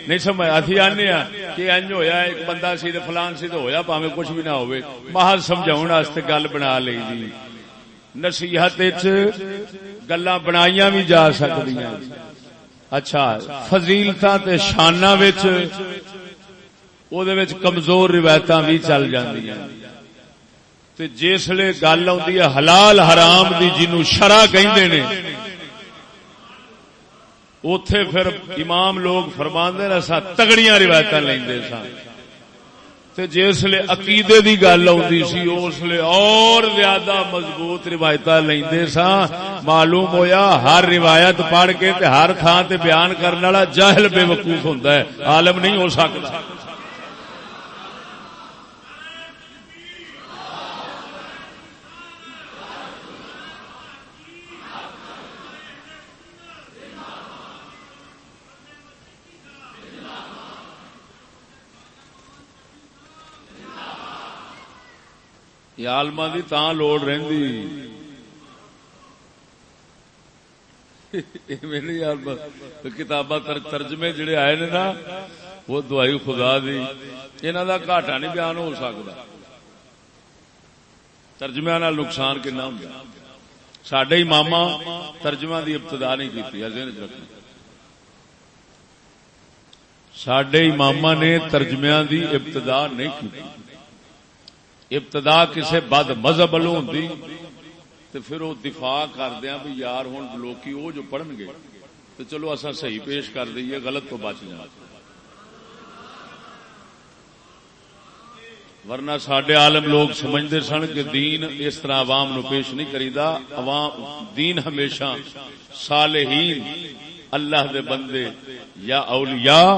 Speaker 1: نہیں سمجھ اسی آنے ہاں کہ انج ہویا ایک بندہ سی تے فلان سی تے ہویا پاویں کچھ بھی نہ ہوے محض سمجھاون واسطے گل بنا لئی دی نصیحت وچ گلاں بنائیاں بھی جا سکدیاں اچھا فضیلتاں تے شاناں وچ او دے وچ کمزور روایتاں بھی چل جاندیاں تے جسلے گل آندی ہے حلال حرام دی جنوں شرع کہندے نے اوتھے پھر امام لوگ فرماندے نے اساں تگڑیاں روایتاں لیندے سان تے جسلے عقیدے دی گل آندی سی اسلے اور زیادہ مضبوط روایتاں لیندے سان معلوم ہویا ہر روایت پڑھ کے تے ہر تھاں تے بیان کرن والا جاہل بے وقوف ہوندا ہے عالم نہیں ہو سکدا یہ عالماں دی تاں لوڑ رہندی میرے یار کتاباں ترجمے جڑے آئے نے نا وہ دعائی خدا دی انہاں دا گھاٹا نہیں بیان ہو سکدا. ترجمے نال نقصان کنا ہوندا. ساڈے اماماں ترجمہ دی ابتدا نہیں کیتی. ذہن وچ رکھنا ساڈے اماماں نے ترجمیاں دی ابتدا نہیں کی. ابتدا کسے بد مذہب والوں ہوندی تے پھر وہ دفاع کردیا بھی یار ہن لوکی وہ جو پڑھن گے تو چلو اساں صحیح پیش کر دئیے غلط تو بچ جائیں. ورنہ ساڈے عالم لوگ سمجھتے سن کہ دین اس طرح عوام نو پیش نہیں کریدا. عوام دین ہمیشہ صالحین اللہ دے بندے یا اولیاء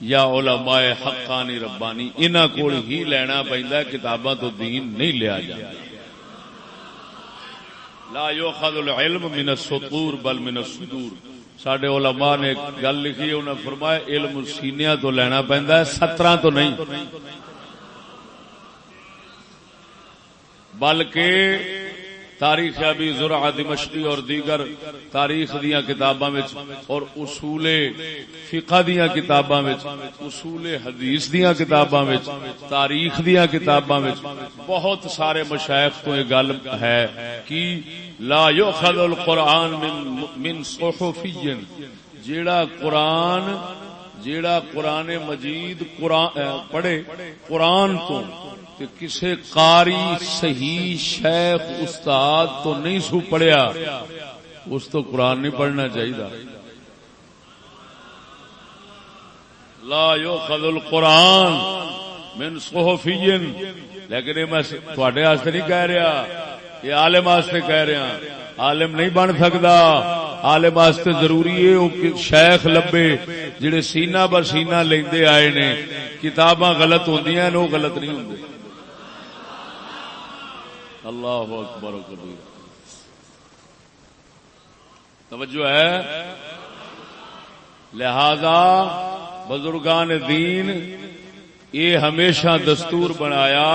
Speaker 1: یا علماء حقانی ربانی انہاں کول ہی لینا پیندا ہے. کتاباں تو دین نہیں لیا جاتا. لا یؤخذ العلم من السطور بل من الصدور. ساڈے علماء نے ایک گل لکھی ہے, انہوں نے فرمایا علم سینیاں تو لینا پیندا ہے, سطراں تو نہیں. بلکہ تاریخ ابی زرع دمشقی اور دیگر تاریخ دیاں کتاباں وچ اور اصول فقہ دیاں کتاباں وچ, اصول حدیث دیاں کتاباں وچ, تاریخ دیاں کتاباں وچ بہت سارے مشائخ تو یہ گل ہے کہ لا یؤخذ القرآن من صحفی, جیڑا قرآن مجید پڑھے قرآن تو کہ کسے قاری صحیح شیخ استاد تو نہیں سو پڑھیا, اس تو قرآن نہیں پڑھنا چاہیے. لا یؤخذ القرآن من صحفی. لیکن یہ میں تھوڑے واسطے نہیں کہہ رہا, یہ عالم واسطے کہہ رہا. عالم نہیں بن سکتا. عالم واسطے ضروری ہے وہ شیخ لبے جڑے سینہ بر سینہ لیندے آئے نے. کتاباں غلط ہوندیاں نے, وہ غلط نہیں ہوندے. اللہ اکبر و کبیر. توجہ ہے. لہذا بزرگان دین یہ ہمیشہ دستور بنایا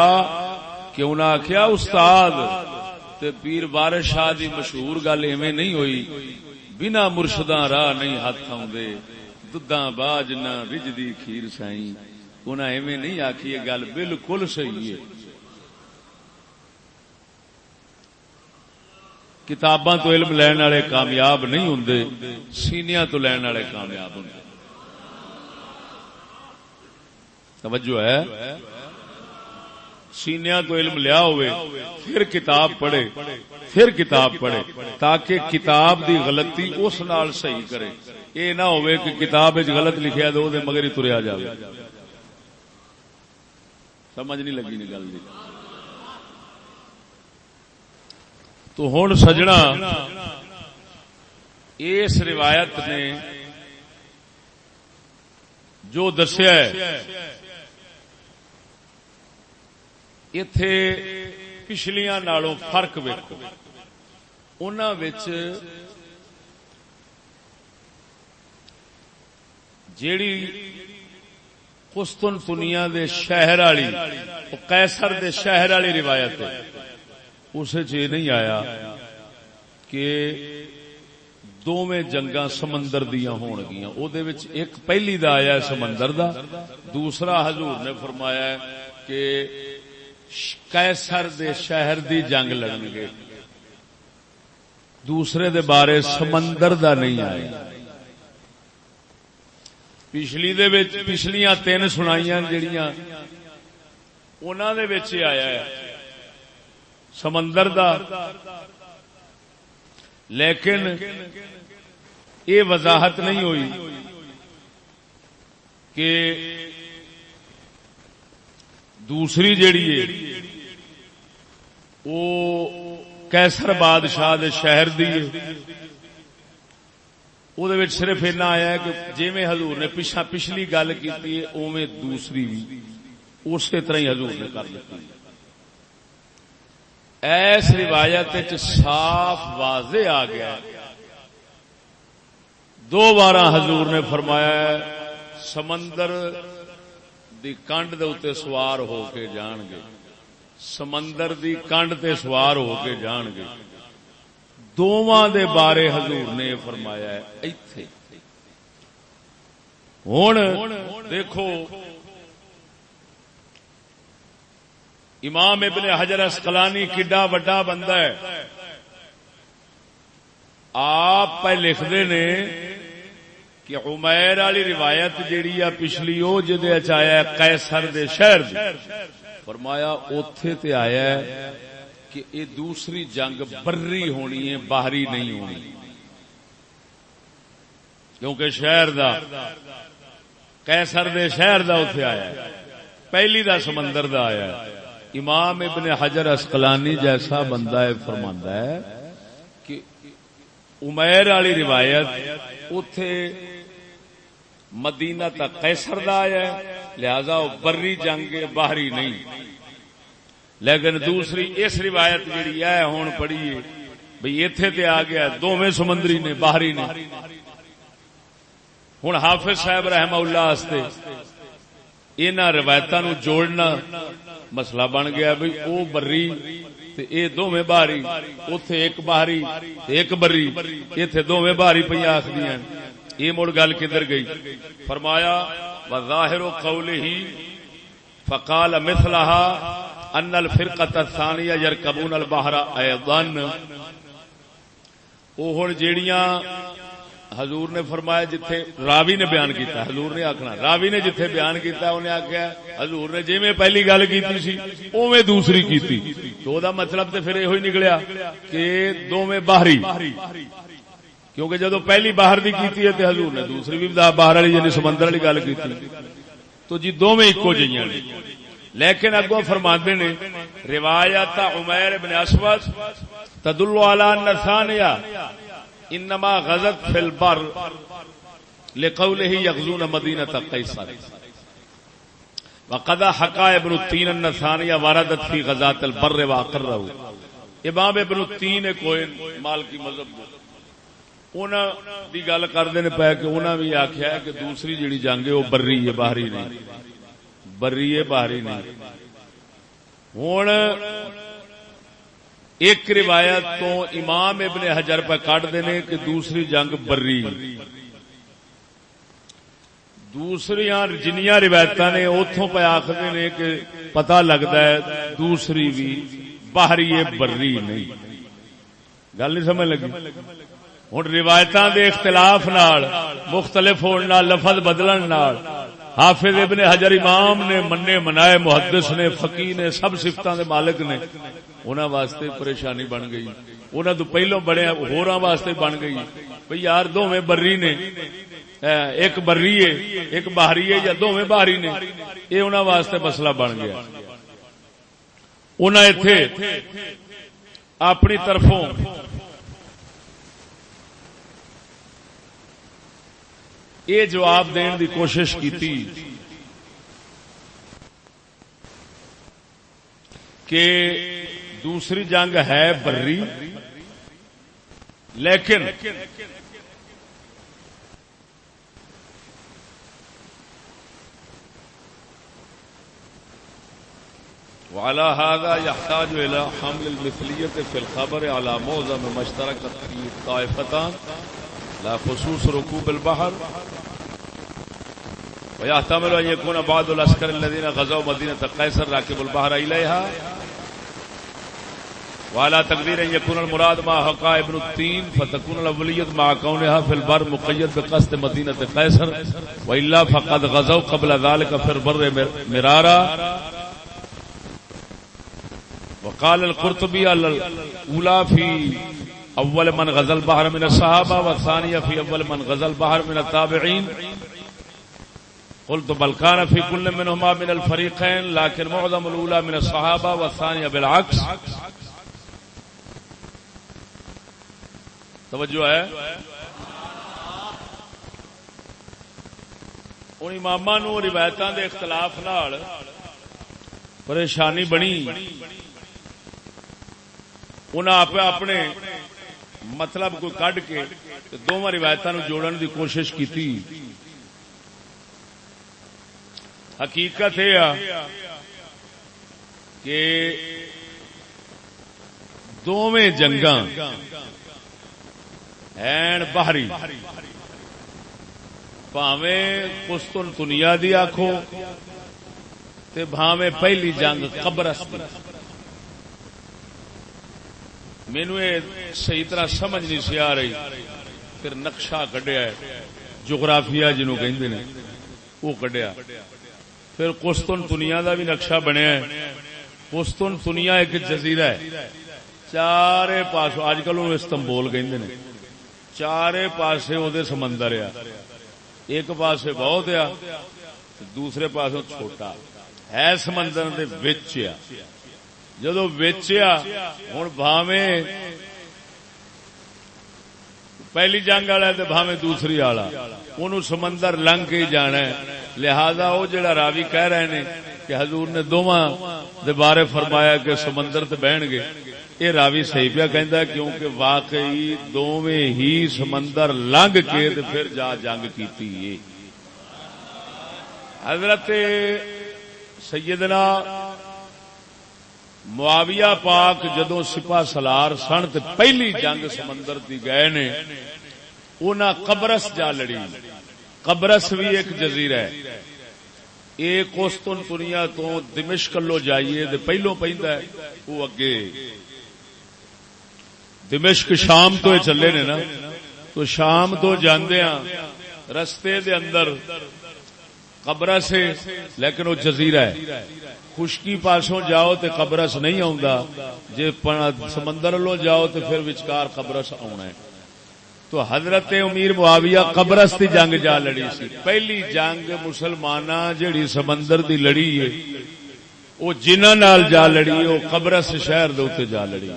Speaker 1: کہ انہاں آخیا استاد تے پیر بارش شاہ دی مشہور گل ایویں نہیں ہوئی, بنا مرشداں راہ نہیں ہاتھ آوندے, دداں باج نہ رجدی کھیر سائیں. انہاں ایویں نہیں آکھی, یہ گل بالکل صحیح ہے. کتاباں تو علم لین والے کامیاب نہیں ہوندے, سینیاں تو لین والے کامیاب ہوندے. توجہ ہے. سینیاں تو علم لیا ہوئے پھر کتاب پڑھے تاکہ کتاب دی غلطی اس نال صحیح کرے. اے نہ ہوئے کہ کتاب وچ غلط لکھیا تو دے مگر ہی تریا جاوے. سمجھ نہیں لگی نی گل دی. تو ہن سجنا اس روایت نے جو دسیا ہے ایتھے پچھلیاں نالوں فرق ویکھو. انہاں وچ جیڑی قسطنطنیہ دے شہر والی قیصر دے شہر والی روایت ہے اس نہیں آیا کہ دوویں جنگاں سمندر دیاں ہون گیاں. او دے وچ ایک پہلی دا آیا ہے سمندر دا, دوسرا حضور نے فرمایا ہے کہ قیصر دے شہر دی جنگ لڑن گے. دوسرے دے بارے سمندر دا نہیں آیا. پچھلی دے وچ پچھلیاں 3 سنائیاں جڑیاں انہاں دے وچ آیا ہے سمندر دا, لیکن یہ وضاحت نہیں ہوئی کہ دوسری جیڑی ہے وہ قیصر بادشاہ دے شہر دی ہے. وہ صرف اتنا آیا ہے کہ جی میں حضور نے پچھلی گل کی اوویں دوسری بھی اسی طرح ہی حضور نے کر دی. ایس روایت صاف واضح آ گیا. 2 بار حضور نے فرمایا سمندر دی کنڈ دے اوتے سوار ہو کے جان گے. سمندر دی کنڈ تے سوار ہو کے جان گے. دوواں دے بارے حضور نے فرمایا ہے ایتھے. ہن دیکھو امام ابن حجر اسقلانی کڈا وڈا بندہ ہے. آپ پہ لکھتے نے کہ عمیر والی روایت جیڑی ہے پچھلی وہ جدے آیا قیصر دے شہر دی. فرمایا اوتھے تے آیا ہے کہ یہ دوسری جنگ بری ہونی ہے باہری نہیں ہونی کیونکہ شہر دا قیصر دے شہر دا اوتھے آیا ہے پہلی دا سمندر دا آیا ہے. امام ابن حجر اسقلانی جیسا بندہ ہے فرماندا ہے کہ عمیر والی روایت اوتھے مدینہ تک قیصر دا آیا ہے لہذا وہ بری جنگ باہری نہیں. لیکن دوسری اس روایت جیڑی ہے ہون پڑھیے بھئی ایتھے تے آ گیا دوویں سمندری نے باہری نے. ہن حافظ صاحب رحمہ اللہ واسطے انہاں روایتاں نو جوڑنا مسئلہ بن گیا بھئی او بری تے اے دوویں باہری اوتھے ایک باہری تے ایک بری ایتھے دوویں باہری پئی آکھدیاں. یہ مڑ گل کدھر گئی؟ فرمایا وظاہر قولہ فقال مثلها ان الفرقة الثانیہ یرکبون البحر ایضا. وہ ہن جیڑیاں حضور نے فرمایا جتھے راوی نے بیان کیتا حضور نے آکھنا راوی نے جتھے بیان کیتا انہیں آکھیا حضور نے جویں پہلی گل کیتی سی اوویں دوسری کیتی تو دا مطلب تے پھر ایہی نکلیا کہ دوویں باہری کیونکہ جدو پہلی باہر دی کیتی ہے تے حضور نے دوسری بھی باہر والی یعنی سمندر والی گل کیتی تو جی دوویں اکو جیاں نے. لیکن اگوں فرماندے نے روایت عمیر بن اسود تدل علی ان ثانیہ انما غزت فی البر لقوله یغزون مدینۃ قیصر وقد حکا ابن التین ان ثانیہ واردت فی غزات البر واقرہ. امام ابن التین کوئی مالکی مذہب انہاں دی گل کردے نے پے کہ انہاں بھی آکھیا ہے کہ دوسری جڑی جنگ ہے وہ بری ہے باہری نہیں بری ہے باہری نہیں. ہن ایک روایت تو امام ابن حجر پہ کٹ دینے کہ دوسری جنگ بری دوسری جنیاں روایتاں نے اوتھوں پہ آکھدے نے کہ پتہ لگتا ہے دوسری بھی باہری ہے بری نہیں. گل نہیں سمجھ لگی؟ ہن روایتاں دے اختلاف نال مختلف ہون نال لفظ بدلن نال حافظ ابن حجر امام نے منے منائے محدث نے فقیہ نے سب صفتاں دے مالک نے انہاں واسطے پریشانی بن گئی. انہاں تو پہلوں بڑے ہوراں واسطے بن گئی بھئی یار دوویں بری نے ایک بری ہے ایک باہری ہے یا دوویں باہری نے یہ انہاں واسطے مسئلہ بن گیا. انہاں ایتھے اپنی طرفوں یہ جواب دین دی کوشش کیتی کہ دوسری جنگ ہے بری لیکن وعلى هذا يحتاج الى حمل المثلية في الخبر على معظم ما اشتركت فيه الطائفتان لا خصوص ركوب البحر ويحتمل ان يكون بعض العسكر الذين غزوا مدينة قيصر راكب البحر اليها وعلى تقدير ان يكون المراد ما حقا ابن التين فتكون الاولية مع كونها في البر مقيد بقصد مدينة قيصر والا فقد غزوا قبل ذلك في البر مرارا. وقال القرطبي الاولى في اول من غزا البحر من الصحابة والثانية في اول من غزا البحر من التابعين. قلت بل كان في كل منهما من الفريقين لكن معظم الاولى من الصحابة والثانية بالعكس. توجہ ہے ان اماماں نو روایتاں دے اختلاف نال پریشانی بنی. انہاں اپنے مطلب کو کڈ کے دونوں روایتاں نو جوڑن دی کوشش کیتی. حقیقت ہے کہ دوویں جنگاں ہیں باہری، بھاویں قسطنطنیہ دی آکھو تے بھاویں پہلی جنگ قبرص دی. مینوں یہ صحیح طرح سمجھ نہیں سی آ رہی، پھر نقشہ کڈیا ہے جغرافیہ جنوں کہندے نے وہ کڈیا، پھر قسطنطنیہ دا بھی نقشہ بنیا ہے. قسطنطنیہ ایک جزیرہ ہے، چارے پاسوں اج کل وہ استنبول کہندے نے، چارے پاسے وہ سمندر ہے، ایک پاسے بہت ہے دوسرے پاسوں چھوٹا ہے، سمندر دے وچ ہے. جدو ویچیا ہوں بھاویں پہلی جنگ والا تے بھاویں دوسری والا انہوں سمندر لنگ کے ہی جانا ہے. لہذا وہ جڑا راوی کہہ رہے ہیں کہ حضور نے دونوں دے بارے فرمایا کہ سمندر تے بہن گے، یہ راوی صحیح پیا کہندا ہے، کیونکہ واقعی دوویں ہی سمندر لنگ کے تے پھر جا جنگ کیتی ہے. حضرت سیدنا معاویہ پاک جدو سپاہ سالار سن تے پہلی جنگ سمندر دی گئے نے، انہاں قبرص جا لڑی. قبرص بھی ایک جزیرہ ہے، یہ قسطنطنیہ تو دمشق لو جائیے تے پہلو پیندا ہے وہ اگے دمشق شام تو چلے نے نا، تو شام تو جاندے ہاں رستے دے اندر قبرص ہے لیکن وہ جزیرہ ہے. خشکی پاسوں جاؤ تے قبرص نہیں آوندا، جے سمندر لو جاؤ تے پھر وچکار قبرص آنا ہے. تو حضرت امیر معاویہ قبرص دی جنگ جا لڑی سی. پہلی جنگ مسلماناں جڑی سمندر دی لڑی ہے وہ جنہاں نال جا لڑی وہ قبرص شہر دے اوتے جا لڑی.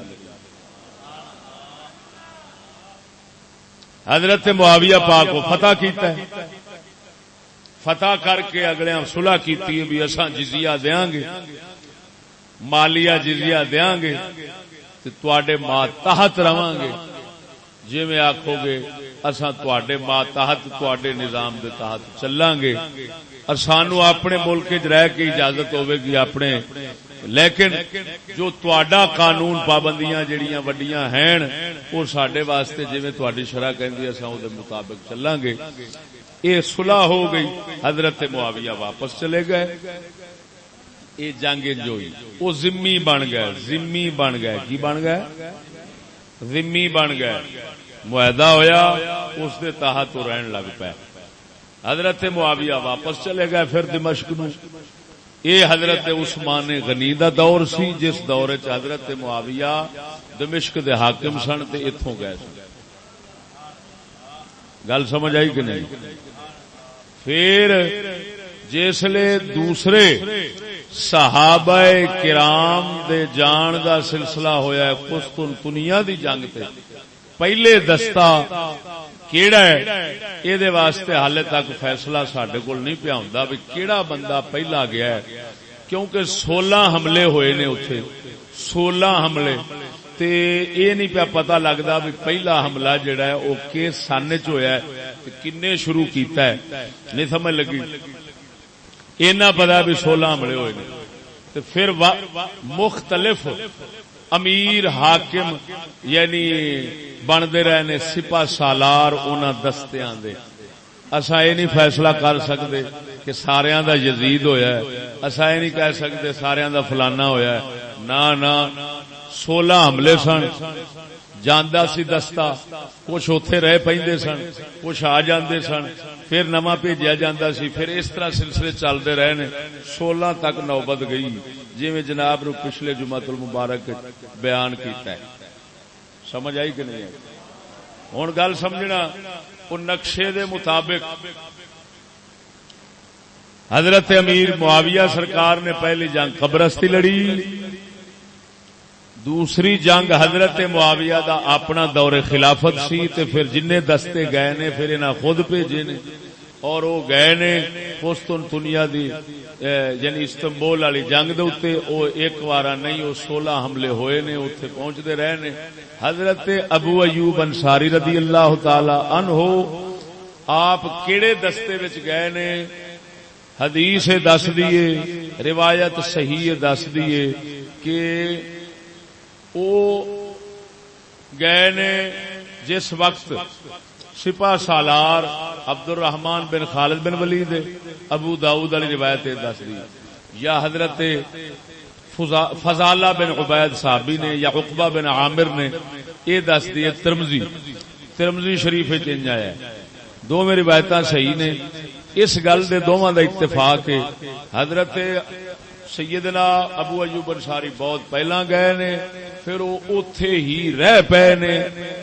Speaker 1: حضرت معاویہ پاک کو فتح کیتا ہے، فتح کر کے اگلے صلح کیتی ہے بھی اساں جزیہ دیاں گے، مالیہ جزیہ دیاں گے تے تواڈے ماتحت رواں گے، جی میں آکھو گے اساں تواڈے ماتحت تواڈے نظام دے تحت چلاں گے. اسانو اپنے ملک وچ رہ کے اجازت ہوے گی اپنے، لیکن جو تواڈا قانون پابندیاں جڑیاں وڈیاں ہیں وہ ساڈے واسطے جویں تواڈی شرع کہندی اساں او دے مطابق چلاں گے. یہ صلح ہو گئی. حضرت معاویہ واپس چلے گئے. یہ جنگ ہوئی، وہ ذمی بن گئے. ذمی بن گئے، کی بن گئے؟ ذمی بن گئے. معاہدہ ہویا، اس دے تحت وہ رہن لگ پے. حضرت معاویہ واپس چلے گئے پھر دمشق نو. یہ حضرت عثمان غنی دا دور سی جس دور چ حضرت معاویہ دمشق دے حاکم سن تے اتھوں گئے سن. گل سمجھ آئی کہ نہیں؟ پھر جسلے دوسرے صحابہ کرام دے جان دا سلسلہ ہویا ہے قسطنطنیہ دی جنگ تے، پہلے دستہ کیڑا ہے یہ دے واسطے حالے تک فیصلہ ساڈے کول نہیں پیا ہوندا بھی کیڑا بندہ پہلا گیا ہے، کیونکہ 16 حملے ہوئے نے اتنے 16 حملے تے یہ نہیں پیا پتہ لگتا بھی پہلا حملہ جڑا ہے وہ کس سن چ ہویا ہے کنے شروع کیتا ہے. نہیں سمجھ لگی؟ اینا پتا بھی 16 حملے ہوئے نے. تو پھر مختلف امیر حاکم یعنی بنتے رہے نے سپاہ سالار انہاں دستیاں دے. اساں یہ نہیں فیصلہ کر سکتے کہ ساریاں دا یزید ہویا ہے، اساں یہ نہیں کہہ سکتے ساریاں دا فلانا ہویا ہے. نہ 16 حملے سن. جاندا سی دستہ، کچھ اوتھے رہ پیندے سن، کچھ آ جاندے سن، پھر نواں بھیجیا جاندا سی. پھر اس طرح سلسلے چلتے رہے نے. 16 تک نوبت گئی جویں جناب نو پچھلے جمعۃ المبارک بیان کیتا ہے. سمجھ آئی کہ نہیں؟ ہن گل سمجھنا وہ نقشے دے مطابق حضرت امیر معاویہ سرکار نے پہلی جنگ قبرص دی لڑی. دوسری جنگ حضرت معاویہ دا اپنا دور خلافت سی تے پھر جننے دستے گئے نے پھر انہاں خود بھیجے نے اور وہ گئے نے قسطنطنیہ دی یعنی استنبول والی جنگ دے اوتے. او ایک وارا نہیں، وہ 16 حملے ہوئے نے، اوتھے پہنچتے رہے نے. حضرت ابو ایوب انصاری رضی اللہ تعالی عنہ آپ کیڑے دستے وچ گئے نے؟ حدیث دس دیے روایت صحیح دس دیے کہ او گئے نے جس وقت سپاہ سالار عبد الرحمن بن خالد بن ولید ابو داؤد علی روایت دس دی یا حضرت فضالہ بن عبید صحابی نے یا عقبہ بن عامر نے یہ دس دی ترمذی شریف چنج آیا دو میں روایتاں صحیح نے اس گل دے دوواں دا اتفاق ہے حضرت سیدنا ابو ایوب انصاری بہت پہلا گئے نے پھر وہ اوتھے ہی رہ پے نے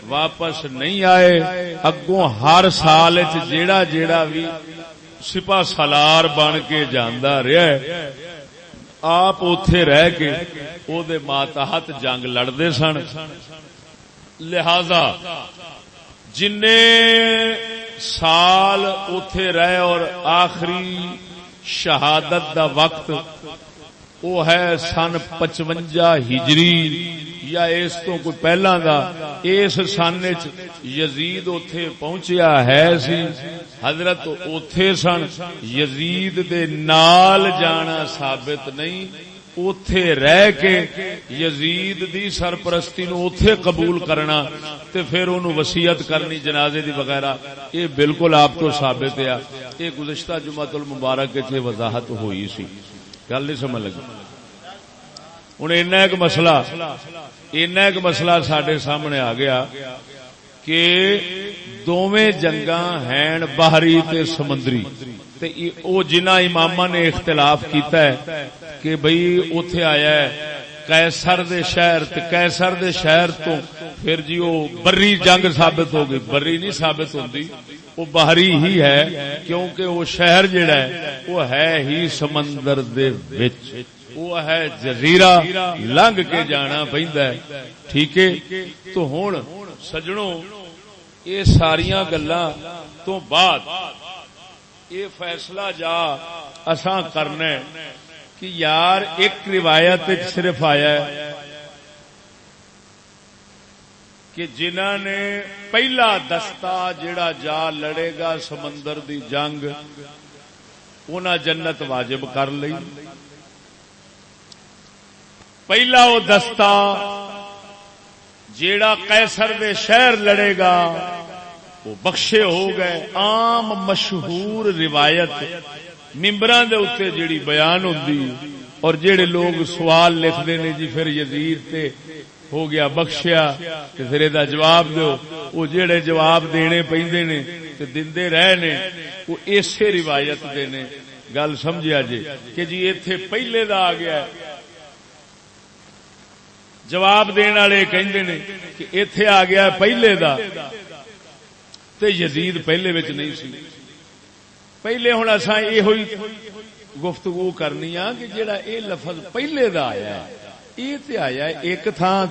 Speaker 1: واپس نہیں آئے اگوں ہر سال جیڑا جیڑا بھی سپاہ سالار بن کے جاندا رہیا ہے آپ اوتھے رہ کے او دے ماتحت جنگ لڑدے سن لہذا جنے سال اوتھے رہے اور آخری شہادت دا وقت وہ ہے سن 55 ہجری یا اس تو کوئی پہلا دا اس سن یزید اوتھے پہنچیا ہے سی حضرت اوتھے سن یزید دے نال جانا ثابت نہیں اوتھے رہ کے یزید دی سرپرستی نو اوتھے قبول کرنا تے پھر انہوں وصیت کرنی جنازے دی وغیرہ یہ بالکل آپ کو ثابت ہے یہ گزشتہ جمعۃ المبارک کے وضاحت ہوئی سی گل نہیں سمجھ لگی ہوں ایک مسئلہ سڈے سامنے آ گیا کہ دونوں جنگاں ہیں باہری تے سمندری تے او جنہ امامہ نے اختلاف کیتا ہے کہ بھئی اوتھے آیا ہے قیصر دے شہر تے قیصر دے شہر تو پھر جی وہ بری جنگ ثابت ہو گئی بری نہیں ثابت ہوندی وہ باہری ہی ہے کیونکہ وہ شہر جڑا ہے وہ ہے ہی سمندر دے وچ وہ ہے جزیرہ لنگ کے جانا پیندا ہے ٹھیک ہے تو ہن سجنوں یہ ساریاں گلاں تو بعد یہ فیصلہ جا اساں کرنا ہے کہ یار ایک روایت صرف آیا ہے کہ جنہاں نے پہلا دستہ جڑا جا لڑے گا سمندر دی جنگ انہاں جنت واجب کر لئی پہلا وہ دستہ جیڑا قیصر دے شہر لڑے گا وہ بخشے ہو گئے عام مشہور روایت ممبراں دے اوتے جیڑی بیان ہوندی اور جیڑے لوگ سوال لکھدے نے جی پھر یزید تے ہو گیا بخشیا تے پھر دا جواب دیو وہ جیڑے جواب دینے پیندے نے تے دیندے رہے نے وہ اسی روایت دے نے گل سمجھیا جی کہ جی ایتھے پہلے دا آ گیا ہے جواب دین والے کہندے نے کہ ایتھے آ گیا پہلے دا تے یزید پہلے وچ نہیں سی پہلے ہن اساں یہ ہوئی گفتگو کرنی آ کہ جڑا اے لفظ پہلے دا آیا ہے یہ تے آیا ہے ایک تھاں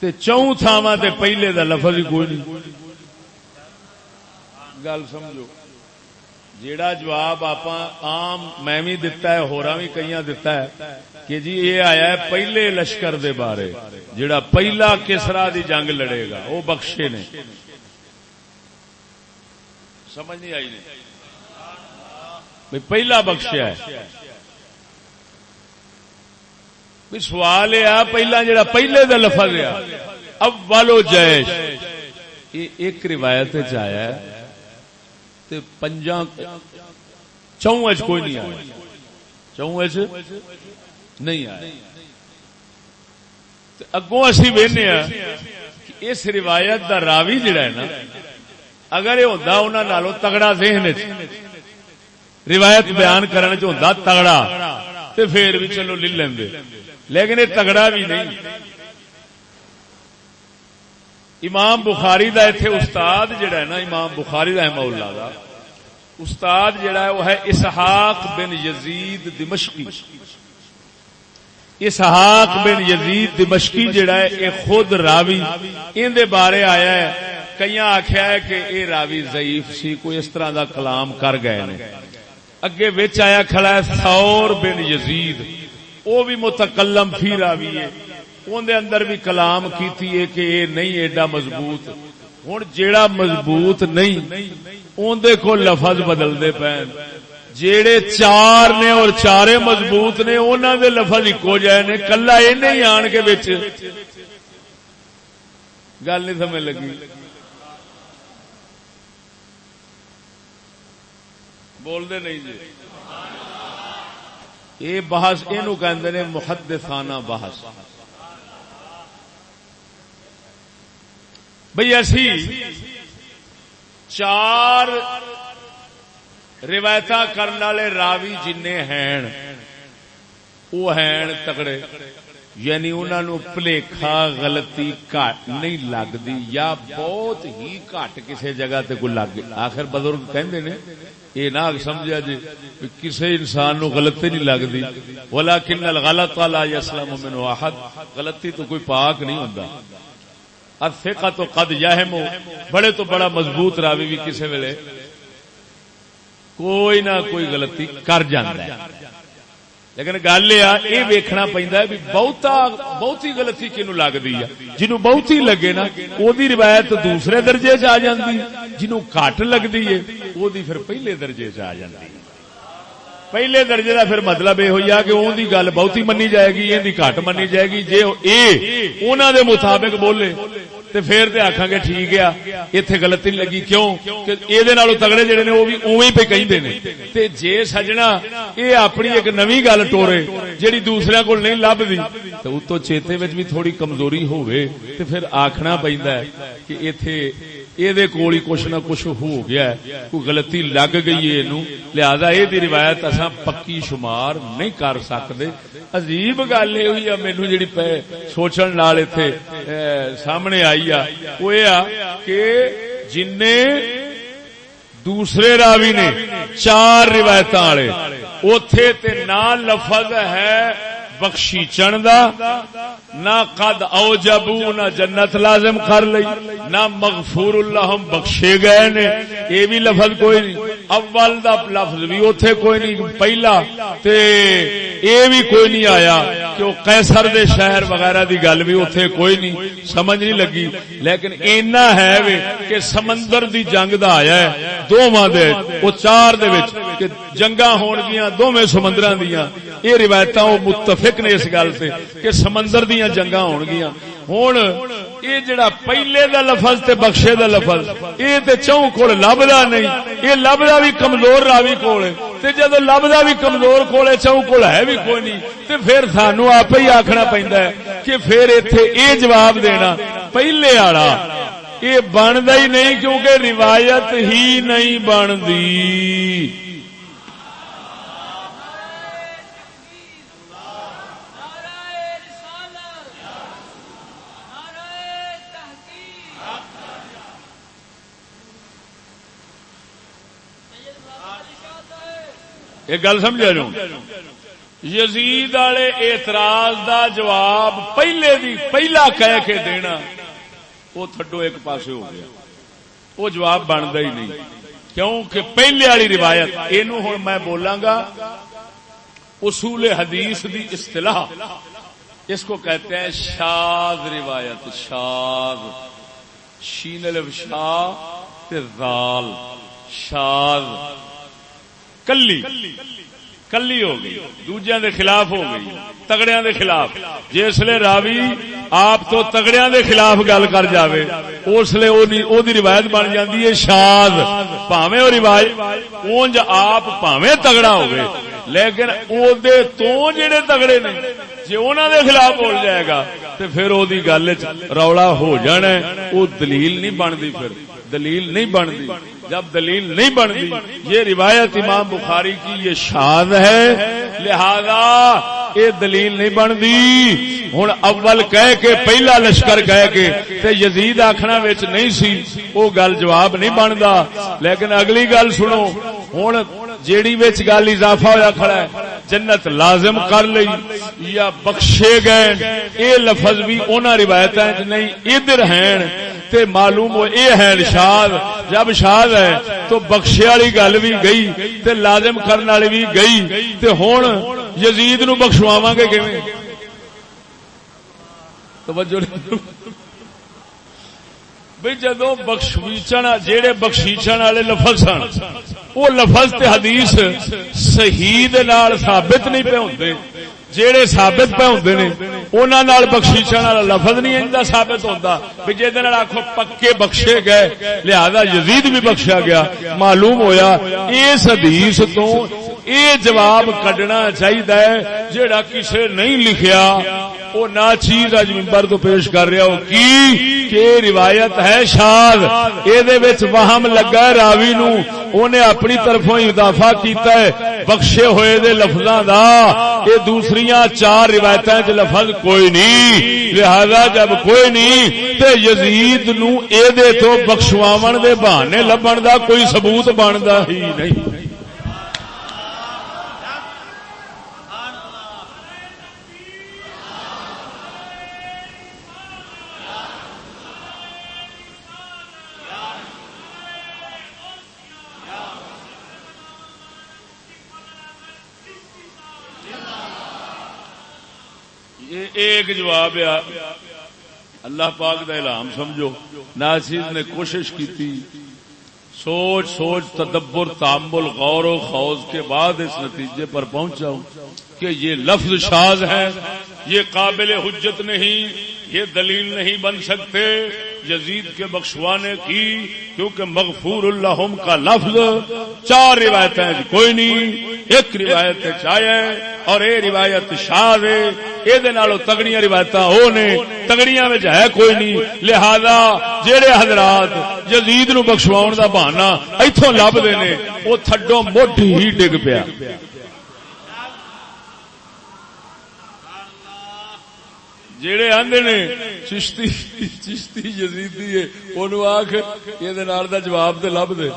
Speaker 1: تے چوں تھاواں تے پہلے دا لفظ ہی کوئی نہیں گل سمجھو جیڑا جواب آپ عام میں بھی دتا ہے ہوراں بھی کئیاں دتا ہے کہ جی یہ آیا ہے پہلے لشکر دے بارے جیڑا پہلا کسرا دی جنگ لڑے گا وہ بخشے نے سمجھ نہیں آئی نہیں پہلا بخشیا ہے بھی سوال یہ پہلا جڑا پہلے دا لفظ ہے اولو جیش یہ ایک روایت آیا ہے تے پنجاں چوں اچ کوئی نہیں آیا چوں اچ نہیں آیا اگوں اسی وینے کہ اس روایت دا راوی جڑا ہے نا اگر یہ ہوندا انہاں نالوں تگڑا ذہن وچ روایت بیان کرنے چ ہوندا تگڑا تے پھر بھی چلو لے لیندے لیکن یہ تگڑا بھی نہیں امام بخاری دا ایتھے استاد جڑا ہے نا امام بخاری رحمہ اللہ دا استاد جڑا ہے وہ ہے اسحاق بن یزید دمشقی اسحاق بن یزید دمشقی جڑا ہے یہ خود راوی ان دے بارے آیا ہے کئیاں آکھیا ہے کہ اے راوی ضعیف سی کوئی اس طرح دا کلام کر گئے نے اگے وچ آیا کھڑا ہے ثور بن یزید وہ بھی متکلم فی راوی ہے اون دے اندر بھی کلام کیتی ہے کہ یہ نہیں ایڈا مضبوط ہن جیڑا مضبوط نہیں اون دے کو لفظ بدل دے پین جیڑے چار نے اور چارے مضبوط نے انہاں دے لفظ اکو جائے نے، کلا اینے ہی آن کے وچ گل نہیں سمجھ لگی. بول دے نہیں جی. یہ بحث اینو کہندے نے محدثانہ بحث. بھئی اسی چار روایتاں کرن والے راوی جننے ہیں وہ ہیں تگڑے، یعنی انہاں نو بھلیکھا غلطی گھٹ نہیں لگدی یا بہت ہی گھٹ کسی جگہ تے کوئی لگ. آخر بزرگ کہندے نے یہ نہ سمجھا جی کسی انسان نو غلطی نہیں لگدی، ولکن الغلط لا یسلم منه احد، غلطی تو کوئی پاک نہیں ہوندا. الثقۃ قد یہم، بڑے تو بڑا مضبوط راوی بھی کسی ویلے کوئی نہ کوئی غلطی کر جاندا ہے. لیکن گل یہ ویکھنا پیندا ہے بھی بہتی غلطی کینوں لگدی ہے. جنوں بہتی لگے نا او دی روایت دوسرے درجے چ آ جاندی، جنوں گھٹ لگدی ہے او دی پھر پہلے درجے چ آ جاندی. پہلے درجے دا پھر مطلب یہ ہوئی کہ اون دی گل بہتی منی جائے گی، این دی گھٹ منی جائے گی. جے اے انہاں دے مطابق بولے تے پھر تے آکھاں گے ٹھیک ہے ایتھے غلطی نہیں لگی. کیوں کہ اے دے نالوں تگڑے جڑے نے او بھی اوویں پہ کہندے نے. تے جے سجنا اے اپنی ایک نویں گل ٹورے جیڑی دوسرے کول نہیں لبدی تے اوتوں چیتے وچ بھی تھوڑی کمزوری ہوے تے پھر آکھنا پیندا ہے کہ ایتھے اے دے کول ہی کچھ نہ کچھ ہو گیا ہے، کوئی غلطی لگ گئی ہے اینو، لہذا اے دی روایت اساں پکی شمار نہیں کر سکدے. عجیب گل یہ ہوئی ہے مینوں جڑی سوچن نال ایتھے سامنے آئی ہے وہ یہ کہ جن دوسرے راوی نے چار روایتاں والے اوتھے تے نہ لفظ ہے بخشیچن دا، نہ قد اوجبو، نہ جنت لازم کر لئی، نہ مغفور اللہم بخشے گئے نے، یہ بھی لفظ کوئی نہیں. اول دا لفظ بھی اوتھے کوئی نہیں، پہلا تے یہ بھی کوئی نہیں آیا کہ وہ قیصر دے شہر وغیرہ دی گل بھی اوتھے کوئی نہیں، سمجھ نہیں لگی. لیکن اینا ہے وے کہ سمندر دی جنگ دا آیا ہے دوواں دے وہ چار دے وچ کہ جنگاں ہون گیاں دوویں سمندراں دیاں. یہ روایتاں وہ متفق نے اس گل سے کہ سمندر دیاں جنگاں ہون گیاں. ہن یہ جڑا پہلے دا لفظ تے بخشے دا لفظ یہ تے چوں کول لبدا نہیں، یہ لبدا بھی کمزور راوی کول ہے. تے جدوں لبدا بھی کمزور کول ہے چوں کول ہے بھی کوئی نہیں تے پھر سانو آپ ہی آکھنا پیندا ہے کہ پھر ایتھے اے جواب دینا پہلے والا یہ بندا ہی نہیں کیونکہ روایت ہی نہیں بندی. ایک گل سمجھا جو یزید والے اعتراض دا جواب پہلا کہہ کے دینا وہ تھڈو ایک پاسے ہو گیا، وہ جواب بنتا ہی نہیں. کیونکہ پہلے والی روایت اینو ہن میں بولاں گا اصول حدیث دی اصطلاح اس کو کہتے ہیں شاذ روایت. شاذ شین الف شاء تے ذال شاذ کلی ہو گئی، دوجیاں دے خلاف ہو گئی، تگڑیاں دے خلاف. جسلے راوی آپ تو تگڑیاں دے خلاف گل کر جاوے اسلے او دی روایت بن جاندی ہے شاذ. پاویں او روایت اونج آپ پاویں تگڑا ہوئے لیکن او دے تو جڑے تگڑے نے جے انہاں دے خلاف بول جائے گا تے پھر او دی گل وچ رولا ہو جانا ہے. او دلیل نہیں بنتی، پھر دلیل نہیں بنتی. جب دلیل نہیں بنتی، یہ روایت امام بخاری کی یہ شاذ ہے لہذا یہ دلیل نہیں بنتی. ہن اول کہہ کے پہلا لشکر کہہ کے تے یزید آکھنا وچ نہیں سی وہ گل جواب نہیں بندا. لیکن اگلی گل سنو ہن جیڑی وچ گل اضافہ ہویا کھڑا ہے جنت لازم کر لئی یا بخشے گئے، اے لفظ بھی انہاں روایتاں وچ نہیں ادھر ہیں تے معلوم ہو اے ہے شاذ. جب شاذ ہے تو بخشے والی گل بھی گئی تے لازم کرنے والی بھی گئی تے ہن یزید نو بخشواواں گے کیویں؟ توجہ بھئی جدوں بخشیچن جیڑے بخشیچن والے لفظ سن وہ لفظ تے حدیث صحیح دے نال ثابت نہیں پہ ہوندے، جیڑے ثابت پہ ہوندے نے انہاں نال بخشیشاں والا لفظ نہیں ایندا ثابت ہوندا کہ جے دے نال آکھو پکے بخشے گئے لہذا یزید بھی بخشا گیا۔ معلوم ہویا اس حدیث تو اے جواب کڈنا چاہیے جیڑا کسے نہیں لکھیا وہ نہ چیز اج منبر تو پیش کر رہا ہو کہ روایت ہے شاذ، اے وچ وہم لگا راوی نو، اونے اپنی طرفوں اضافہ کیتا ہے بخشے ہوئے دے لفظاں دا، اے دوسریاں چار روایتاں وچ لفظ کوئی نہیں، لہذا جب کوئی نہیں تے یزید نو اے دے تو بخشواون دے بہانے لبن دا کوئی ثبوت بندا ہی نہیں۔ ایک جواب ہے اللہ پاک دا الہام سمجھو، ناصر نے کوشش کی تھی، سوچ سوچ تدبر تامل غور و خوض کے بعد اس نتیجے پر پہنچا ہوں کہ یہ لفظ شاذ ہے، یہ قابل حجت نہیں، یہ دلیل نہیں بن سکتے یزید کے بخشوانے کی، کیونکہ مغفور اللہم کا لفظ چار روایتیں کوئی نہیں، ایک روایت چاہیے اور اے روایت شاذ ہے، اے دے نالوں تگڑیاں روایتاں او نے، تگڑیاں وچ ہے کوئی نہیں، لہذا جڑے حضرات یزید نو بخشواؤن دا بہانہ ایتھوں لبدے نے او تھڈوں موڈھی ہی ڈگ پیا۔ جڑے آندے نے چشتی یزیدی ہے اونوں آکھ اے نال دا جواب تے لب دے،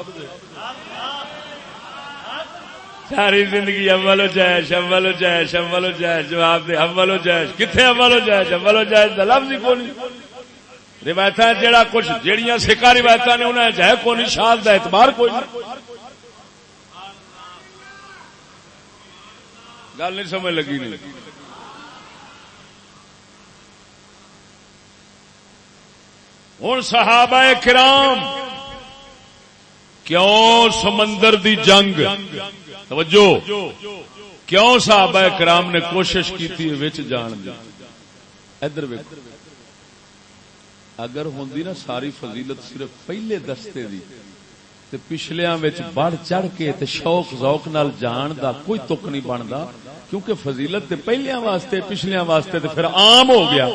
Speaker 1: ساری زندگی اول و جیش اول و جیش اول و جیش، جواب دے اول و جیش کتنے اول و جیش، اول و جیش دا لفظ ہی کوئی نہیں۔ روایتاں جڑا کچھ جڑیاں سکا روایتاں نے انہاں ہے کوئی نہیں، شاذ دا اعتبار کوئی نہیں۔ گل نہیں سمجھ لگی نہیں۔ ہن صحابہ کرام کیوں سمندر دی جنگ، توجہ، کیوں صحابہ کرام نے کوشش کی تھی وچ جان دی؟ ادھر ویکھو، اگر ہوندی نا ساری فضیلت صرف پہلے دستے دی تے پچھلیاں وچ بڑھ چڑھ کے تے شوق ذوق نال جان دا کوئی تک نہیں بندا، کیونکہ فضیلت تے پہلیاں واسطے پچھلیاں واسطے تے پھر عام ہو گیا،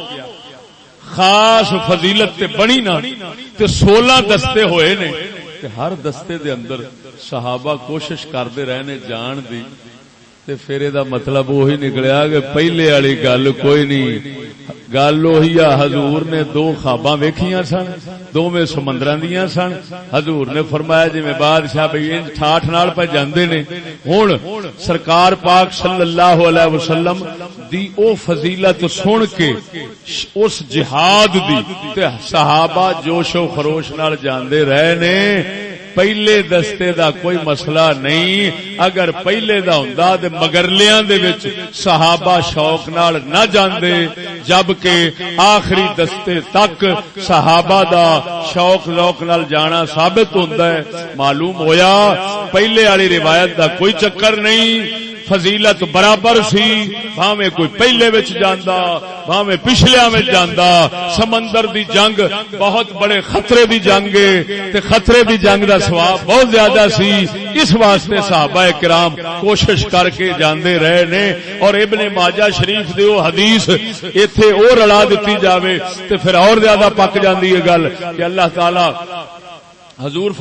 Speaker 1: خاص فضیلت تے بنی نا تے 16 دستے ہوئے نے تے ہر دستے دے اندر صحابہ کوشش کردے رہے نے جان دی، تے پھر اے دا مطلب وہی نکلیا کہ پہلے والی گل کوئی نہیں، گل وہی آ حضور نے دو خواباں ویکھیاں سن، دوویں سمندراں دیاں سن، حضور نے فرمایا جویں بادشاہ بھئی انج ٹھاٹھ نال پہ جاندے نے، ہن سرکار پاک صلی اللہ علیہ وسلم دی او فضیلت سن کے اس جہاد دی تے صحابہ جوش و خروش نال جاندے رہے نے۔ پہلے دستے دا کوئی مسئلہ نہیں، اگر پہلے دا ہوندا تے مگرلیاں دے وچ صحابہ شوق نال نہ جاندے، جبکہ آخری دستے تک صحابہ دا شوق ذوق نال جانا ثابت ہوندا ہے۔ معلوم ہویا پہلے والی روایت دا کوئی چکر نہیں، فضیلت برابر سی، بھاویں کوئی پہلے وچ جاندا بھاویں پچھلیاں وچ جاندا۔ سمندر دی جنگ بہت بڑے خطرے دی جنگ ہے تے خطرے دی جنگ دا ثواب بہت زیادہ سی، اس واسطے صحابہ کرام کوشش کر کے جاندے رہے نے، اور ابن ماجہ شریف دے او حدیث ایتھے اور رلا دتی جاوے تے پھر اور زیادہ پک جاندی ہے گل کہ اللہ تعالی حضور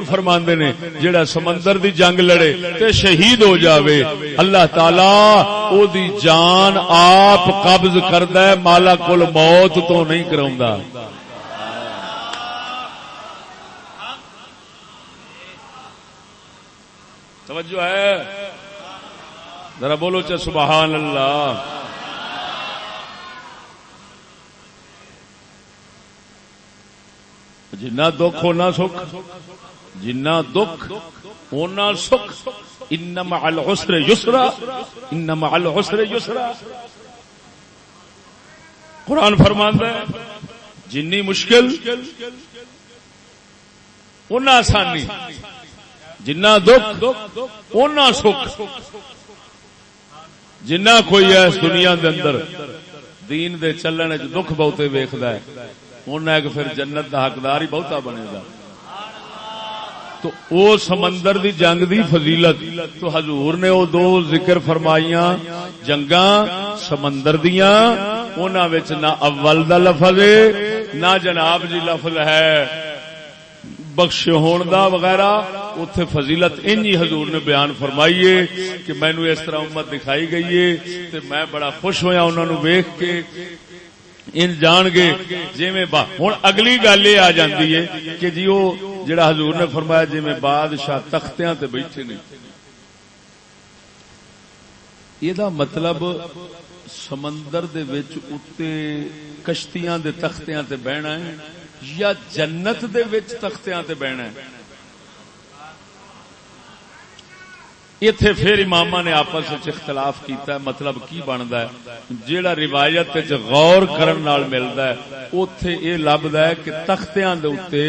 Speaker 1: فرماندے نے جڑا سمندر دی جنگ لڑے تے شہید ہو جاوے اللہ تعالی او دی جان آپ قبض کردا ہے، مالک الموت تو نہیں کراوندا۔ توجہ ہے، ذرا بولو چا سبحان اللہ۔ جنہ دکھ ہونا سکھ، جنہ دکھ ہونا سکھ، ان مع العسر یسرا، ان مع العسر یسرا۔ قرآن فرماندا ہے جنی مشکل اُنہ آسانی، جنہ دکھ اونا سکھ. جنہ کوئی ہے اس دنیا دے اندر دین دے چلنے چ دکھ بہتے ویکھدا ہے اونا ایک پھر جنت دا حقدار ہی بہتا بنے گا. تو او سمندر دی جنگ دی فضیلت تو حضور نے او دو ذکر فرمائیاں جنگاں سمندر دیاں انہاں وچ نہ اول دا لفظ ہے نہ جناب جی لفظ ہے بخش ہون دا وغیرہ. اتھے فضیلت انجی حضور نے بیان فرمائیے کہ مینوں اس طرح امت دکھائی گئی ہے تے میں بڑا خوش ہویا انہاں نو ویکھ کے ان جان گے جویں ہن اگلی گل یہ آ جاندی ہے کہ جی وہ جڑا حضور نے فرمایا جویں بادشاہ تختیاں تے بیٹھے نے یہ دا مطلب سمندر دے وچ اتے کشتیاں دے تختیاں تے بہنا ہے یا جنت دے وچ تختیاں تے بہنا ہے. ایتھے پھر امامہ نے آپس وچ اختلاف کیتا ہے مطلب کی بندا ہے. جیڑا روایت وچ غور کرن نال ملدا ہے اوتھے اے لبدا ہے کہ تختیاں دے اوتے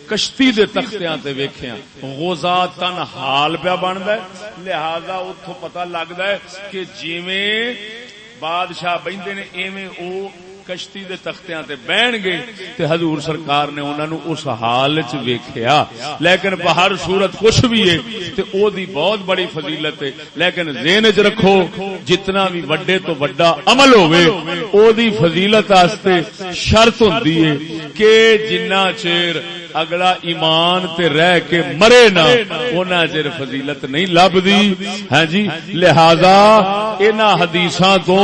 Speaker 1: کشتی دے تختیاں تے ویکھیاں غزاتن حال پیا بندا ہے. لہذا اوتھوں پتہ لگدا ہے کہ جویں بادشاہ بہندے نے ایویں او کشتی دے تختیاں تے بہن گے تے حضور سرکار نے انہاں نو اس حال وچ ویکھیا. لیکن بہر صورت کچھ بھی ہے تے او دی بہت بڑی فضیلت ہے. لیکن ذہن وچ رکھو جتنا بھی وڈے تو وڈا عمل ہوے او دی فضیلت واسطے شرط ہوندی ہے کہ جنہ چیر اگلا ایمان تے رہ کے مرے نہ اونا چیر فضیلت نہیں لبدی. ہاں جی لہذا انہاں حدیثاں تو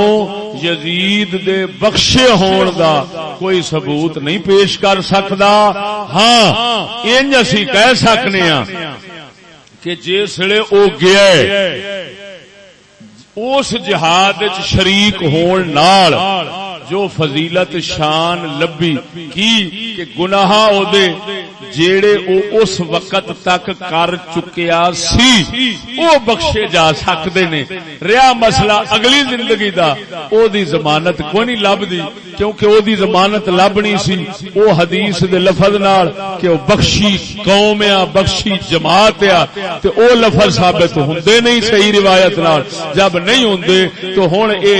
Speaker 1: یزید دے بخشے ہون دا کوئی ثبوت نہیں پیش کر سکدا. ہاں انج اسی کہہ سکنے ہاں کہ جسلے او گیا اس جہاد وچ شریک ہون نال جو فضیلت شان لبی کی کہ گناہ او دے جیڑے او اس وقت تک کر چکیا سی او بخشے جا سکدے نے. رہا مسئلہ اگلی زندگی دا او دی ضمانت کوئی نہیں لبدی کیونکہ او دی ضمانت لبنی سی او حدیث دے لفظ نال کہ او بخشی قوم یا بخشی جماعت یا تے او لفظ ثابت ہوندے نہیں صحیح روایت نال. جب نہیں ہوندے تو ہن اے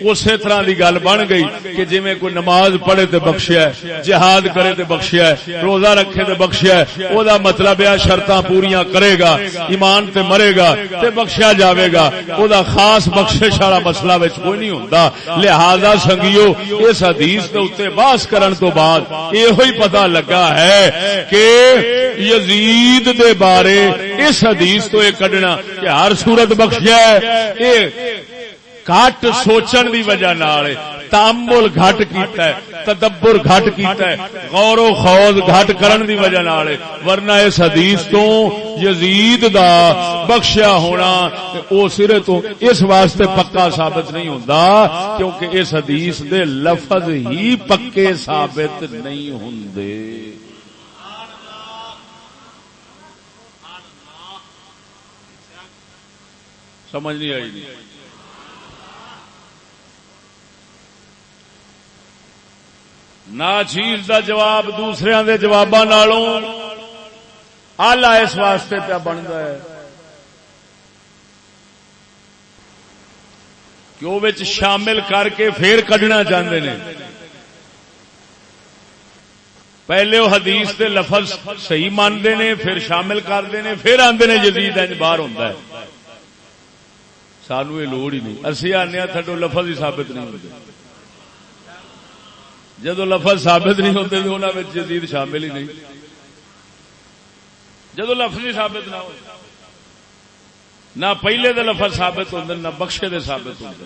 Speaker 1: اسی طرح دی گل بن گئی کہ جی میں کوئی نماز پڑھے تے بخشیا ہے جہاد کرے تے بخشیا ہے روزہ رکھے تے بخشیا ہے او دا مطلب ہے شرطاں پوریاں کرے گا ایمان تے مرے گا تے بخشیا جاوے گا. او دا خاص بخشش والا مسئلہ وچ کوئی نہیں ہوندا. لہذا سنگیو اس حدیث دے اوتے بحث کرن تو بعد ایہو ہی پتہ لگا ہے کہ یزید دے بارے اس حدیث تو یہ کڈنا کہ ہر صورت بخشیا ہے اے گھٹ سوچن دی وجہ نال تامل گھٹ کیتا ہے تدبر گھٹ کیتا ہے غور و خوض گھٹ کرن دی وجہ نال. ورنہ اس حدیث تو یزید دا بخشیا ہونا او سرے تو اس واسطے پکا ثابت نہیں ہوندا کیونکہ اس حدیث دے لفظ ہی پکے ثابت نہیں ہوندے. سمجھ نہیں آئی نہیں. نا چیز دا جواب دوسرے دے جواباں نالوں آلہ اس واسطے پہ بنتا ہے کہ وہ وچ شامل کر کے پھر کڈنا چاہتے ہیں. پہلے وہ حدیث دے لفظ صحیح مانتے ہیں پھر شامل کرتے ہیں پھر آتے ہیں یزید انج باہر ہوتا ہے. سانو یہ لوڑ ہی نہیں. اسی آنے تھڈو لفظ ہی ثابت نہیں ہوتے. جدو لفظ ثابت نہیں ہوتے تو انہوں میں یزید شامل ہی نہیں. جدو لفظ ہی ثابت نہ ہو نہ پہلے دے لفظ ثابت ہوندے نہ بخشے دے ثابت ہوندے.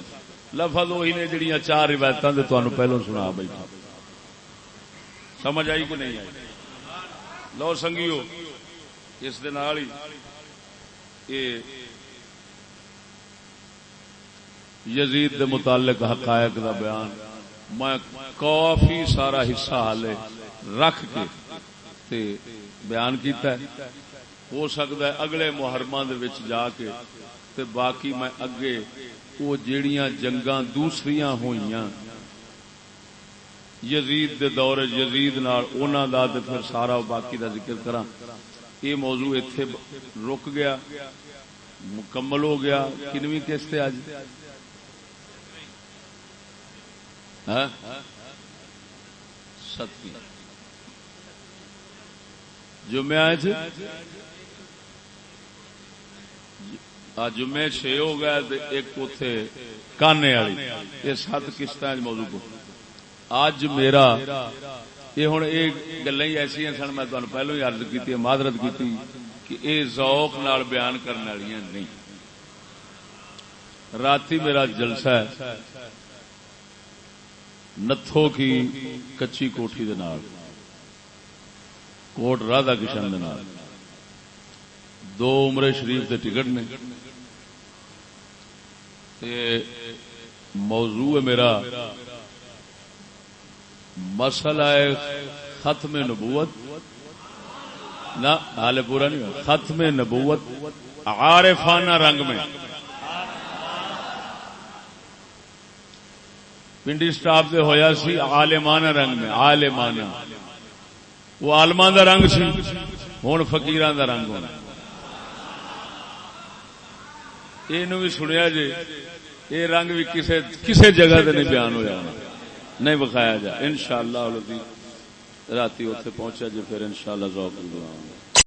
Speaker 1: لفظ وہی نے جڑیاں چار روایتاں دے تانوں پہلوں سنا بیٹھا. سمجھ آئی کہ نہیں آئی؟ لو سنگیو اس دے نال ہی یزید دے متعلق حقائق دا بیان میں کافی سارا حصہ حالے رکھ کے تے بیان کیتا ہے. ہو سکتا ہے اگلے محرماں دے وچ جا کے تے باقی میں اگے وہ جیڑیاں جنگاں دوسریاں ہوئیاں یزید دے دور یزید نال انہاں دا تے پھر سارا باقی دا ذکر کراں. یہ موضوع اتنے رک گیا، مکمل ہو گیا. کنویں قسط اج؟ ستویں. جمعہ جمعے 6 ہو گیا، ایک اتے کانے والی. یہ 7 قسط موضوع کو. اج میرا یہ ہوں یہ گلا ہی ایسا سن، میں تمہیں پہلو ہی عرض کی معذرت کی کہ یہ ذوق نال بیان کرنے والی نہیں. راتی میرا جلسہ ہے نتھو کی کچی کوٹھی دے نال، کوٹ رادا کشن دے نال. 2 عمرے شریف دے ٹکٹ نے. موضوع میرا مسئلہ ہے ختم نبوت، نہ حال پورا نہیں ہوا، ختم نبوت عارفانہ رنگ میں. پنڈی سٹاپ سے ہویا سی عالمانہ رنگ میں. عالمانہ وہ عالمان دا رنگ سی، ہوں فقیران دا رنگ ہونا. یہ بھی سنیا جی، یہ رنگ بھی کسے جگہ تے نہیں بیان ہوا، نہیں بخایا جا. انشاءاللہ رات اتے پہنچا جی، پھر انشاءاللہ ذوق